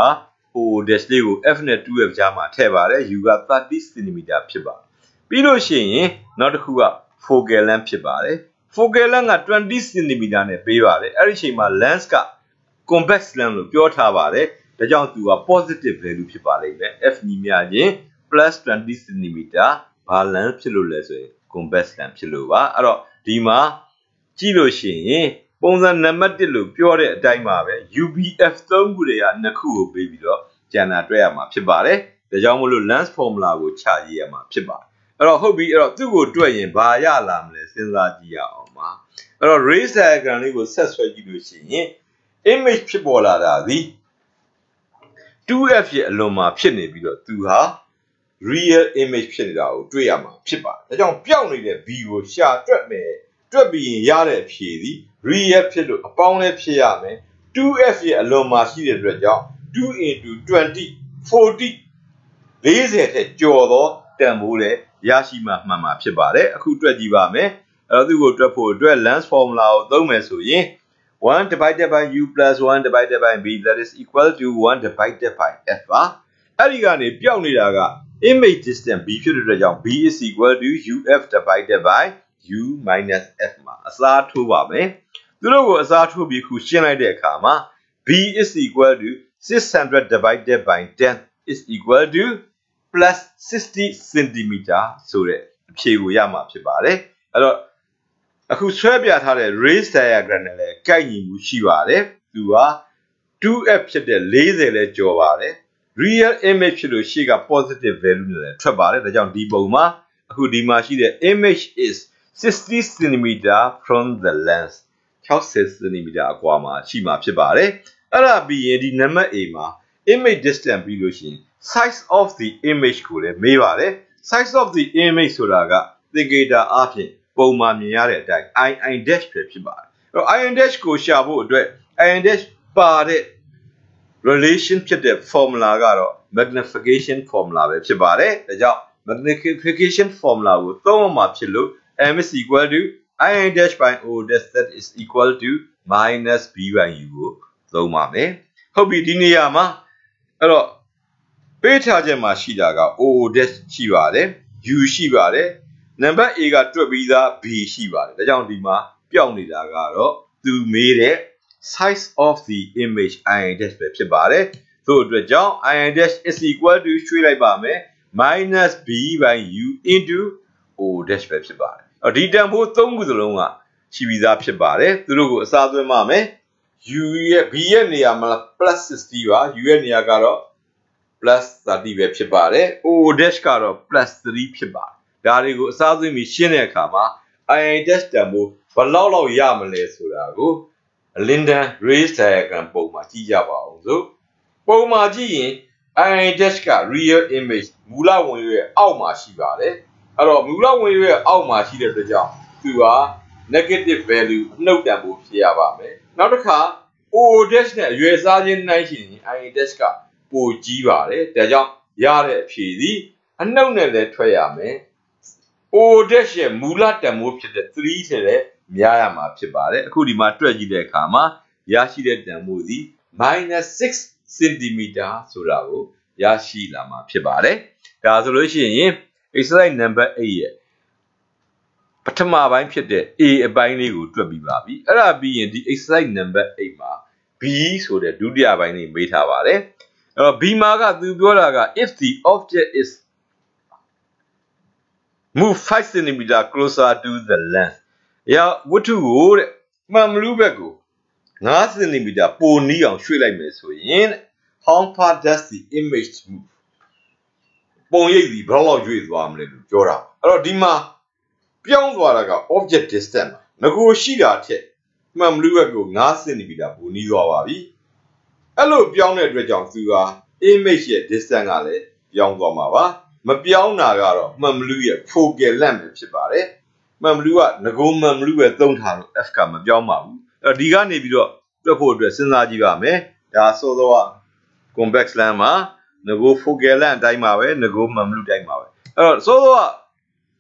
oo dash လေးကို f နဲ့ 2f ကြားမှာထည့်ပါတယ် u က30 cm ဖြစ်ပါတယ်ပြီးလို့ရှိရင်နောက်တစ်ခုက focal length ဖြစ်ပါတယ် focal length 20 cm နဲ့ပေးပါတယ်အဲ့ဒီချိန်မှာ lens က convex lens လို့ပြောထားပါတယ်ဒါကြောင့်သူက positive value ဖြစ်ပါလိမ့်မယ် f ညီမျှခြင်း plus 20 cm ဘာ lens ဖြစ်လို့လဲဆိုရင် convex lens ဖြစ်လို့ပါအဲ့တော့ဒီမှာကြည့်လို့ရှိရင်ပုံစံနံပါတ်1လို့ပြောတဲ့အတိုင်းပါပဲ UBF 3ခုတွေက2ခုကိုပေးပြီးတော့ကျန်တာတွေ့ရမှာဖြစ်ပါတယ်ဒါကြောင့်မို့လို့ lens formula ကိုချရေးရမှာဖြစ်ပါတယ်အဲ့တော့ဟုတ်ပြီအဲ့တော့သူ့ကိုတွက်ရင်ဘာရလာမလဲစဉ်းစားကြည့်ရအောင်ပါအဲ့တော့ race diagram လေးကိုဆက်ဆွဲကြည့်လို့ရှိရင် image ဖြစ်ပေါ်လာတာဒီ 2f ရဲ့အလွန်မှာဖြစ်နေပြီးတော့သူဟာ real image ဖြစ်နေတာကိုတွေ့ရမှာဖြစ်ပါတယ်ဒါကြောင့်ပျောက်နေတဲ့ v ကိုရှာတွက်မယ်တွက်ပြီးရင်ရတဲ့အဖြေဒီ real ဖြစ်လို့အပေါင်းလည်းဖြစ်ရမယ် 2f ရဲ့အလွန်မှာရှိတဲ့အတွက်ကြောင့်2 into 20 40 40ထက်ကျော်သောတန်ဖိုးလည်းရရှိမှမှန်မှာဖြစ်ပါတယ်အခုတွက်ကြည့်ပါမယ်အဲ့တော့သူ့ကိုတွက်ဖို့အတွက် lens formula ကိုသုံးမယ်ဆိုရင် 1 divided by u plus 1 divided by b that is equal to 1 divided by f ပါအဲ့ဒီကနေပျောက်နေတာက image distance b ဖြစ်တဲ့အတွက်ကြောင့် b is equal to uf divided by u minus f မှာအစားထိုးပါမယ်သူတို့ကိုအစားထိုးပြီးခုရှင်းလိုက်တဲ့အခါမှာ b is equal to 600 divided by 10 is equal to plus 60 cm ဆိုတဲ့အဖြေကိုရမှာဖြစ်ပါတယ်အဲ့တော့အခုဆွဲပြထားတဲ့ race diagram နဲ့လည်းကိုက်ညီမှုရှိပါတယ်သူက 2f ဖြစ်တဲ့40လဲကျော်ပါတယ် real image ဖြစ်လို့ရှေ့က positive value နဲ့လည်းထွက်ပါတယ်ဒါကြောင့်ဒီပုံမှာအခုဒီမှာရှိတဲ့ image is 60 cm from the lens 60 cm အကွာမှာရှိမှာဖြစ်ပါတယ်အဲ့ဒါပြီးရင်ဒီနံပါတ် A မှာ image distance ပြီးလို့ရှိရင် size of the image ကိုလည်းမေးပါတယ် size of the image ဆိုတာကသင်္ကေတအားဖြင့်ပုံမှန်မြင်ရတဲ့အတိုင်း i dash ပဲဖြစ်ပါတယ်အဲ့တော့ i dash ကိုရှာဖို့အတွက် i dash ပါတဲ့ relation ဖြစ်တဲ့ formula ကတော့ magnification formula ပဲဖြစ်ပါတယ်ဒါကြောင့် magnification formula ကိုသုံးမှဖြစ်လို့ m is equal to i dash by o dash that is equal to minus b by u ကိုသုံးပါမယ်ဟုတ်ပြီဒီနေရာမှာအဲ့တော့ပေးထားချက်မှာရှိတာက o dash ရှိပါတယ် u ရှိပါတယ်နံပါတ် A ကတွက်ပြီးသား B ရှိပါတယ်ဒါကြောင့်ဒီမှာပျောက်နေတာကတော့သူမေးတဲ့ size of the image i dash ပဲဖြစ်ပါတယ်သို့အတွက်ကြောင့် i dash is equal to ရွှေ့လိုက်ပါမယ် minus b by u into o dash ပဲဖြစ်ပါတယ်အဲ့ဒီတန်ဖိုး၃ခုစလုံးကရှိပြီးသားဖြစ်ပါတယ်သူတို့ကိုအစားသွင်းပါမယ် u ရဲ့ b ရဲ့နေရာမှာ plus 60ပါ u ရဲ့နေရာကတော့ plus 30ပဲဖြစ်ပါတယ် o dash ကတော့ plus 3ဖြစ်ပါတယ်ဒါတွေကိုအစားသွင်းပြီးရှင်းတဲ့အခါမှာ i dash တန်ဖိုးဘယ်လောက်ရမလဲဆိုတာကို Linden race diagram ပုံမှာကြည့်ကြပါအောင်စို့ပုံမှာကြည့်ရင် i dash က real image မူလဝင်ရွယ်အောက်မှာရှိပါတယ်အဲ့တော့မူလဝင်ရွယ်အောက်မှာရှိတဲ့အတွက်ကြောင့်သူက negative value အနှုတ်တန်ဖိုးဖြစ်ရပါမယ်နောက်တစ်ခါ o dash နဲ့အရွယ်စားခြင်းနှိုင်းယှဉ်ရင် i dash ကပိုကြီးပါတယ်ဒါကြောင့်ရတဲ့အဖြေသည်အနှုတ်နဲ့လည်းထွက်ရမယ်O dash ရဲ့မူလတန်ဖိုးဖြစ်တဲ့3ထက်လည်းများရမှာဖြစ်ပါတယ်အခုဒီမှာတွက်ကြည့်တဲ့အခါမှာရရှိတဲ့တန်ဖိုးသည် -6 cm ဆိုတာကိုရရှိလာမှာဖြစ်ပါတယ်ဒါဆိုလို့ရှိရင် exercise number 8ရဲ့ပထမပိုင်းဖြစ်တဲ့ A အပိုင်းလေးကိုတွက်ပြီးပါပြီအဲ့ဒါပြီးရင်ဒီ exercise number 8မှာ B ဆိုတဲ့ဒုတိယပိုင်းလေးမေးထားပါတယ်အဲ့တော့ B မှာကသူပြောတာက if the object is move 5 cm closer to the lens ရာဝတ္ထုကိုတဲ့မှန်မလူးဘက်ကို5 cm ပိုနီးအောင်ရွှေ့လိုက်မယ်ဆိုရင် how far does the image move ပုံရိပ်ဒီဘယ်လောက်ရွေ့သွားမလဲလို့ပြောတာအဲ့တော့ဒီမှာပြောင်းသွားတာက object distance ငကိုရှိတာထက်မှန်မလူးဘက်ကို5 cm ပိုနီးသွားပါပြီအဲ့လိုပြောင်းတဲ့အတွက်ကြောင့်သူက image ရဲ့ distance ကလည်းပြောင်းသွားမှာပါမပြောင်းတာကတော့မှန်မလူးရဲ့ focal length ပဲဖြစ်ပါတယ်မှန်မလူးကငကိုမှန်မလူးပဲသုံးထားလို့ f ကမပြောင်းပါဘူးအဲ့တော့ဒီကနေပြီးတော့တွက်ဖို့အတွက်စဉ်းစားကြည့်ပါမယ်ဒါဆိုတော့ convex lens မှာငကို focal length အတိုင်းပါပဲငကိုမှန်မလူးတိုင်းပါပဲအဲ့တော့ဆိုတော့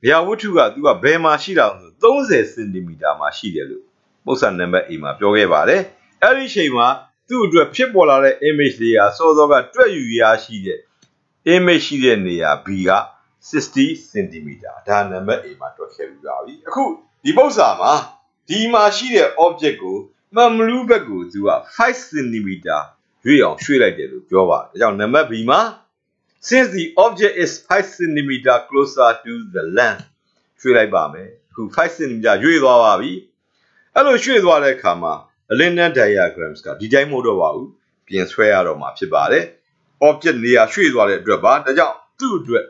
ရာဝတ္ထုကသူကဘယ်မှာရှိတာဆို30 cm မှာရှိတယ်လို့ပု္ပ္ပစာနံပါတ် A မှာပြောခဲ့ပါတယ်အဲ့ဒီချိန်မှာသူ့အတွက်ဖြစ်ပေါ်လာတဲ့ image လေးကစောစောကတွက်ယူရရှိတဲ့ image ရှိတဲ့နေရာ B က60 cm ဒါနံပါတ် A မှာတွက်ခဲ့ပြီးပါပြီအခုဒီပု္ပ္ပစာမှာ ဒီမှာရှိတဲ့ object ကိုမှန်မလူဘက်ကိုသူက5 cm ရွေ့အောင်ရွှေ့လိုက်တယ်လို့ပြောပါတယ်ဒါကြောင့်နံပါတ် B မှာ since the object is 5 cm closer to the length ရွှေ့လိုက်ပါမယ်အခု5 cm ရွေ့သွားပါပြီအဲ့လိုရွှေ့သွားတဲ့အခါမှာ linear diagrams ကဒီတိုင်းမဟုတ်တော့ပါဘူးပြင်ဆွဲရတော့မှာဖြစ်ပါတယ် object နေရာရွှေ့သွားတဲ့အတွက်ပါဒါကြောင့်သူ့အတွက်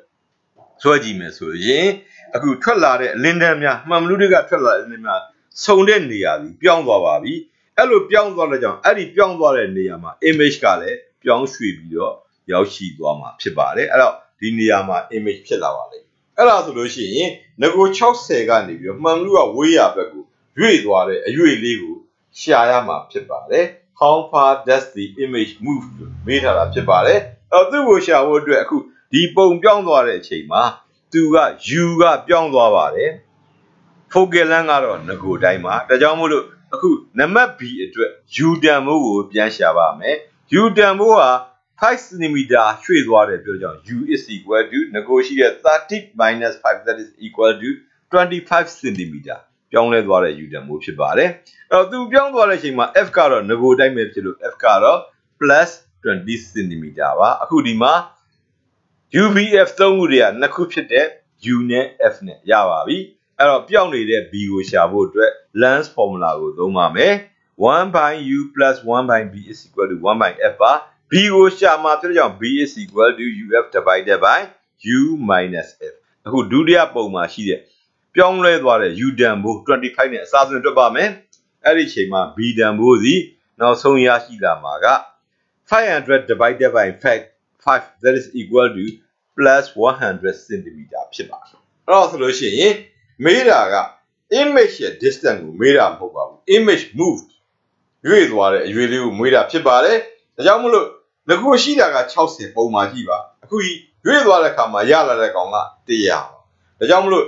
ဆွဲကြည့်မယ်ဆိုရင်အခုထွက်လာတဲ့ linear များမှန်မလူတွေကထွက်လာတဲ့ linear များဆုံတဲ့နေရာကြီးပြောင်းသွားပါပြီအဲ့လိုပြောင်းသွားတဲ့ကြောင့်အဲ့ဒီပြောင်းသွားတဲ့နေရာမှာ image ကလည်းပြောင်းရွှေ့ပြီးတော့ရောက်ရှိသွားမှာဖြစ်ပါတယ်အဲ့တော့ဒီနေရာမှာ image ဖြစ်လာပါလိမ့်အဲ့ဒါဆိုလို့ရှိရင်ငကို60ကနေပြီးတော့မှန်မလူကဝေးရဘက်ကိုရွေ့သွားတဲ့အရွေ့လေးကိုရှာရမှာဖြစ်ပါတယ် how far does the image move မေးထားတာဖြစ်ပါတယ်အဲ့တော့သူ့ကိုရှာဖို့အတွက်အခုဒီပုံပြောင်းသွားတဲ့အချိန်မှာသူက u ကပြောင်းသွားပါတယ် focal length ကတော့ငကိုတိုင်းမှာဒါကြောင့်မို့လို့အခုနံပါတ် B အတွက် u တန်ဖိုးကိုပြန်ရှာပါမယ် u တန်ဖိုးဟာ5 cm ရွှေ့သွားတယ်ပြောကြောင့် u is equal to ငကိုရှိတဲ့30 minus 5 that is equal to 25 cm ပြောင်းလဲသွားတဲ့ u တန်ဖိုးဖြစ်ပါတယ်အဲ့တော့သူပြောင်းသွားတဲ့အချိန်မှာ f ကတော့ငကိုတိုင်းပဲဖြစ်လို့ f ကတော့ plus 20 cm ပါအခုဒီမှာ UVF 3ခုတွေကနှစ်ခုဖြစ်တဲ့ U နဲ့ F နဲ့ရပါပြီအဲ့တော့ပြောင်းနေတဲ့ B ကိုရှာဖို့အတွက် length formula ကိုသုံးပါမယ် 1 by U plus 1 by B is equal to 1 by F ပါ B ကိုရှာမှာဖြစ်တဲ့ကြောင့် B is equal to UF divided by U minus F အခုဒုတိယပုံမှာရှိတဲ့ပြောင်းလဲသွားတဲ့ U တန်ဖိုး25နဲ့အစားဆုံးတွက်ပါမယ်အဲ့ဒီအချိန်မှာ B တန်ဖိုးစီနောက်ဆုံးရရှိလာမှာက500 divided by 5 that is equal to plus 100 cm ဖြစ်ပါတယ်အဲ့တော့ဆိုလို့ရှိရင်မေးတာက image ရဲ့ distance ကိုမေးတာမဟုတ်ပါဘူး image moved ရွေ့သွားတဲ့အရွေ့လေးကိုမေးတာဖြစ်ပါတယ်ဒါကြောင့်မလို့ငကိုရှိတာက60ပုံမှာရှိပါအခုရွေ့သွားတဲ့အခါမှာရလာတဲ့ကောင်က100ပါဒါကြောင့်မလို့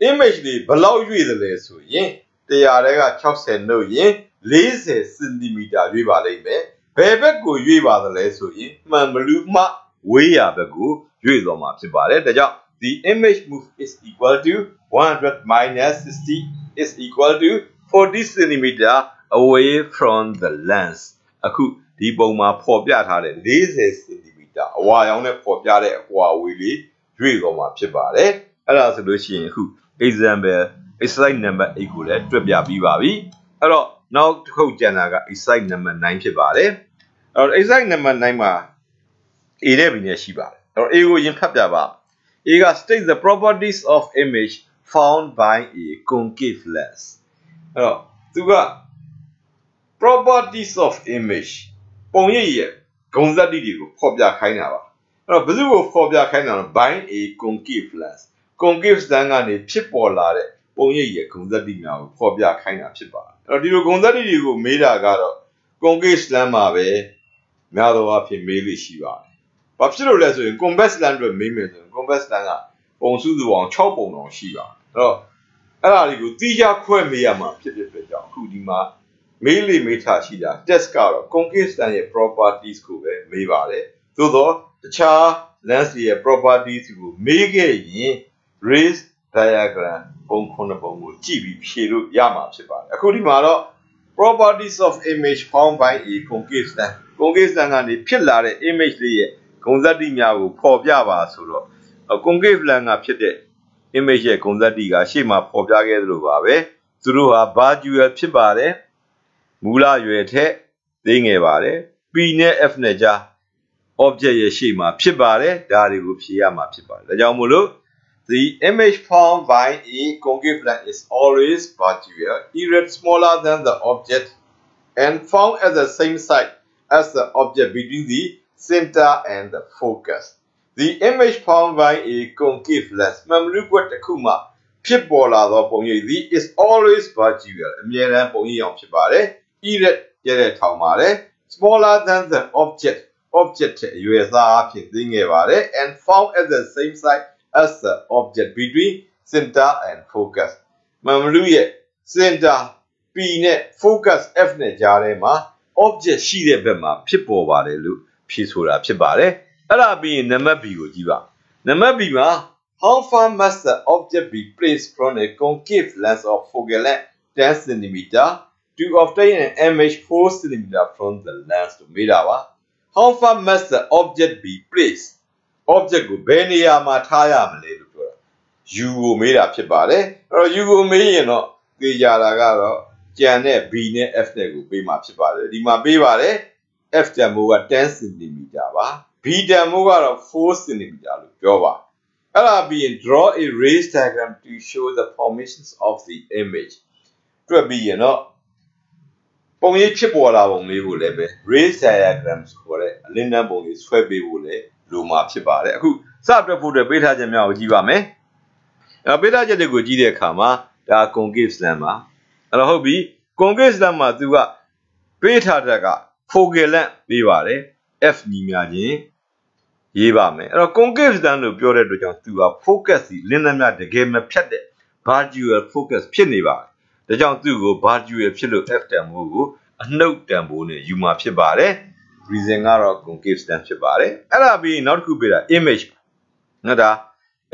image လေးဘယ်လောက်ရွေ့သလဲဆိုရင်100တဲက60နှုတ်ရင်40 cm ရွေ့ပါလိမ့်မယ်ဘယ်ဘက်ကိုရွေ့ပါသလဲဆိုရင်မှန်ဘလူးမှဝေးရဘက်ကိုရွေ့သွားမှာဖြစ်ပါတယ်ဒါကြောင့် the image move is equal to 100 minus 60 is equal to 40 cm away from the lens အခုဒီပုံမှာပေါ်ပြထားတဲ့40 cm အဝါရောင်နဲ့ပေါ်ပြတဲ့အကွာအဝေးလေးရွေ့သွားမှာဖြစ်ပါတယ်အဲ့ဒါဆိုလို့ရှိရင်အခု example exercise number 8ကိုလည်းတွက်ပြပြီးပါပြီအဲ့တော့နောက်တစ်ခုကျန်တာက exercise number 9ဖြစ်ပါတယ်အဲ့တော့ exercise number 9မှာ A နဲ့ B နဲ့ရှိပါတယ်အဲ့တော့ A ကိုရင်ဖတ်ပြပါ A က state the properties of image found by a concave lens အဲ့တော့သူက properties of image ပုံရိပ်ရဲ့ဂုဏ်သတ္တိတွေကိုဖော်ပြခိုင်းတာပါအဲ့တော့ဘယ်သူကိုဖော်ပြခိုင်းတာလဲ by a concave lens concave lens ကနေဖြစ်ပေါ်လာတဲ့ပုံရိပ်ရဲ့ဂုဏ်သတ္တိများကိုဖော်ပြခိုင်းတာဖြစ်ပါတယ်အဲ့တော့ဒီလိုဂုဏ်သတ္တိတွေကိုမေးတာကတော့ concave lens မှာပဲများသောအားဖြင့်မေးလို့ရှိပါတယ်ဘာဖြစ်လို့လဲဆိုရင် convex lens အတွက်မေးမယ်ဆိုရင် convex lens ကပုံစုစုပေါင်း6ပုံတောင်ရှိပါတယ်အဲ့တော့အဲ့ဒါတွေကိုတိကျခွဲမေးရမှာဖြစ်တဲ့အတွက်ကြောင့်အခုဒီမှာမေးလေမေးထားရှိတာ test ကတော့ concave lens ရဲ့ properties ကိုပဲမေးပါတယ်သို့တော့တခြား lens ရဲ့ properties ကိုမေးခဲ့ရင် race diagram ပုံ9ပုံကိုကြည့်ပြီးဖြေလို့ရမှာဖြစ်ပါတယ်အခုဒီမှာတော့ properties of image found by a concave lens concave lens ကနေဖြစ်လာတဲ့ image လေးရဲ့ဂုဏ်သတ္တိများကိုဖော်ပြပါဆိုတော့ concave lens ကဖြစ်တဲ့ image ရဲ့ဂုဏ်သတ္တိကရှေ့မှာဖော်ပြခဲ့သလိုပါပဲသူတို့ဟာ vertical ဖြစ်ပါတယ်မူလရွယ်ထက်သေးငယ်ပါတယ် P နဲ့ F နဲ့ကြား object ရဲ့ရှေ့မှာဖြစ်ပါတယ်ဒါတွေကိုဖြေရမှာဖြစ်ပါတယ်ဒါကြောင့်မို့လို့ the image found by a concave lens is always vertical erect smaller than the object and found at the same side as the object between the center and the focus the image found by a concave lens မှန်မလူကွက်တစ်ခုမှဖြစ်ပေါ်လာသောပုံရိပ်သည် is always vertical အမြဲတမ်းပုံရိပ်အောင်ဖြစ်ပါတယ် erect ကျတဲ့ထောင်ပါတယ် smaller than the object အရွယ်အစားအဖြစ်သေးငယ်ပါတယ် and found at the same side as the object between center and focus မှန်မလူရဲ့ center P နဲ့ focus F နဲ့ကြားထဲမှာ object ရှိတဲ့ဘက်မှာဖြစ်ပေါ်ပါတယ်လို့ဖြေဆိုတာဖြစ်ပါတယ်အဲ့ဒါပြီးရင်နံပါတ် B ကိုကြည့်ပါနံပါတ် B မှာ how far must the object be placed from a concave lens of focal length 10 centimeter to obtain an image 4 centimeter from the lens to meter. How far must the object be placed? Object go beniya ma thaya male lu pyo da. U ko meeta phit pare. U ko me yin no they jara ga ro jan ne B ne F ne ko pe ma phit pare. Di ma pe pare F tempo ga 10 centimeter ba. B tempo ga 4 centimeter lu pyo ba. Ela being draw a raised diagram to show the formations of the image. To be you know ပုံရိပ်ဖြစ်ပေါ်လာပုံလေးကိုလည်းပဲ raised diagrams ခေါ်တဲ့ လင်းနှန်းပုံလေးဆွဲပေးဖို့လည်းလိုမှာဖြစ်ပါတယ်အခုစတွက်ဖို့အတွက်ပေးထားချက်များကိုကြည့်ပါမယ်ပေးထားချက်တွေကိုကြည့်တဲ့အခါမှာဒါ concave length ပါအဲ့တော့ဟုတ်ပြီ concave length မှာသူကပေးထားတဲ့က focal length ပေးပါတယ် f ညီမျှခြင်းရေးပါမယ်အဲ့တော့ concave length လို့ပြောတဲ့အတွက်ကြောင့်သူက focus စီလင်းနှန်းများတကယ်မဖြတ်တဲ့ vertical focus ဖြစ်နေပါတယ်ဒါကြောင့်သူ့ကို vertical ဖြစ်လို့ f တန်ဖိုးကိုအနှုတ်တန်ဖိုးနဲ့ယူမှာဖြစ်ပါတယ် reason ကတော့ concave length ဖြစ်ပါတယ်အဲ့ဒါပြီးနောက်တစ်ခုပေးတာ image နော်ဒါ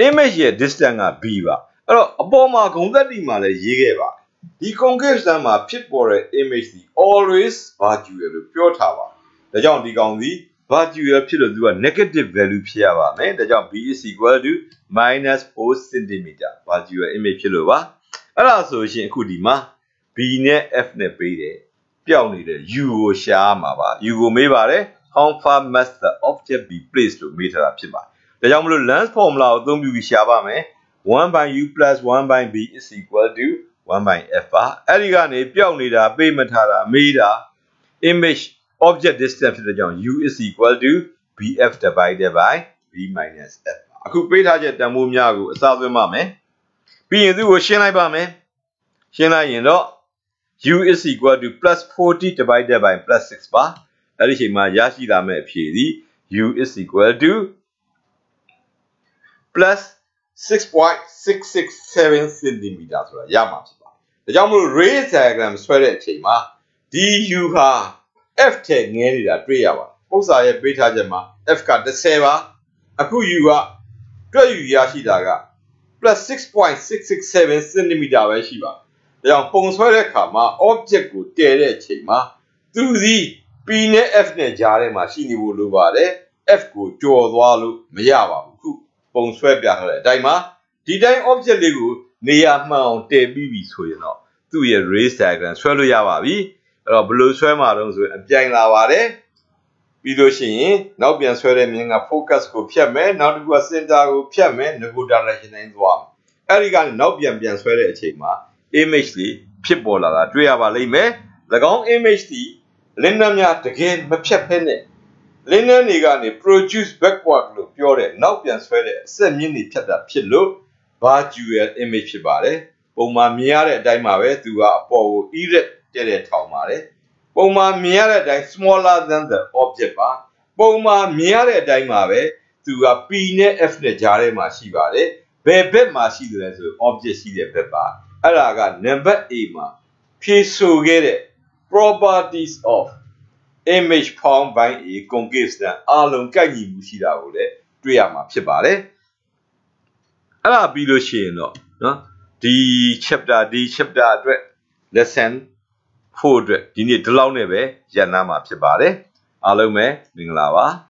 image ရဲ့ distance က b ပါအဲ့တော့အပေါ်မှာဂုဏ်သတ္တိမှာလည်းရေးခဲ့ပါဒီ concave length မှာဖြစ်ပေါ်တဲ့ image ဒီ always vertical လို့ပြောထားပါဒါကြောင့်ဒီကောင်စီ vertical ဖြစ်လို့သူက negative value ဖြစ်ရပါမယ်ဒါကြောင့် b is equal to minus 4 cm vertical image ဖြစ်လို့ပါအဲ့ဒါဆိုရှင်အခုဒီမှာ b နဲ့ f နဲ့ပေးတယ်ပျောက်နေတဲ့ u ကိုရှားမှာပါ u ကိုမေးပါတယ် how far must the object be placed လို့မေးထားတာဖြစ်ပါတယ်ဒါကြောင့်မလို့ length formula ကိုအသုံးပြုပြီးရှားပါမယ် 1 by u plus 1 by b is equal to 1 by f ပါအဲ့ဒီကနေပျောက်နေတာပေးမထားတာမေးတာ image object distance ဖြစ်တဲ့ကြောင့် u is equal to bf divided by b minus f အခုပေးထားချက်တန်ဖိုးများကိုအစားသွင်းပါမယ်ပြီးရင်သူ့ကိုရှင်းလိုက်ပါမယ်ရှင်းလိုက်ရင်တော့ u is equal to plus 40 divided by plus 6 ပါအဲ့ဒီအချိန်မှာရရှိလာမယ့်အဖြေသည် u is equal to plus 6.667 cm ဆိုတာရမှာဖြစ်ပါတယ်ဒါကြောင့်မို့ raised diagram ဆွဲတဲ့အချိန်မှာဒီ u ဟာ f ထက်ငယ်နေတာတွေ့ရပါတယ်ပု္ပ္ပစာရဲ့ပေးထားချက်မှာ f က10ပါအခု u ကတွက်ယူရရှိတာက plus 6.667 cm ပဲရှိပါဒါကြောင့်ပုံဆွဲတဲ့အခါမှာ object ကိုတည်တဲ့အချိန်မှာသူစီ p နဲ့ f နဲ့ကြားထဲမှာရှိနေဖို့လိုပါတယ် f ကိုကျော်သွားလို့မရပါဘူးခုပုံဆွဲပြထားတဲ့အတိုင်းမှာဒီတိုင်း object လေးကိုနေရာမှန်အောင်တည်ပြီးပြီဆိုရင်တော့သူ့ရဲ့ raised diagram ဆွဲလို့ရပါပြီအဲ့တော့ဘယ်လိုဆွဲမှာတော့ဆိုရင်အပြိုင်လာပါတယ်ပြီးလို့ရှိရင်နောက်ပြန်ဆွဲတဲ့မြင်းက focus ကိုဖြတ်မယ်နောက်တစ်ခုက center ကိုဖြတ်မယ် nego direction တိုင်းသွားမယ်အဲ့ဒီကနေနောက်ပြန်ဆွဲတဲ့အချိန်မှာ image လေးဖြစ်ပေါ်လာတာတွေ့ရပါလိမ့်မယ်၎င်း image ဒီလင်းနှန်းများတကယ်မဖြတ်ဖဲနဲ့လင်းနှန်းတွေကနေ produce backward လို့ပြောတဲ့နောက်ပြန်ဆွဲတဲ့အဆက်မြင့်တွေဖြတ်တာဖြစ်လို့ vertical image ဖြစ်ပါတယ်ပုံမှန်မြင်ရတဲ့အတိုင်းမှာပဲသူကအပေါ်ကို erect တဲ့ထောင်ပါတယ်ပုံမှန်မြင်ရတဲ့အတိုင်း smaller than the object ပါပုံမှန်မြင်ရတဲ့အတိုင်းမှာပဲသူက p နဲ့ f နဲ့ကြားထဲမှာရှိပါတယ်ဘယ်ဘက်မှာရှိတယ်လဲဆို object ရှိတဲ့ဘက်ပါအဲ့ဒါက number A မှာဖြည့်ဆိုခဲ့တဲ့ properties of image found by a concave length အားလုံးကိုက်ညီမှုရှိတာကိုလည်းတွေ့ရမှာဖြစ်ပါတယ်အဲ့ဒါပြီးလို့ရှိရင်တော့နော်ဒီ chapter အတွက် lesson 4အတွက်ဒီနေ့ဒီလောက်နဲ့ပဲရပ်နားမှာဖြစ်ပါတယ်အားလုံးပဲမင်္ဂလာပါ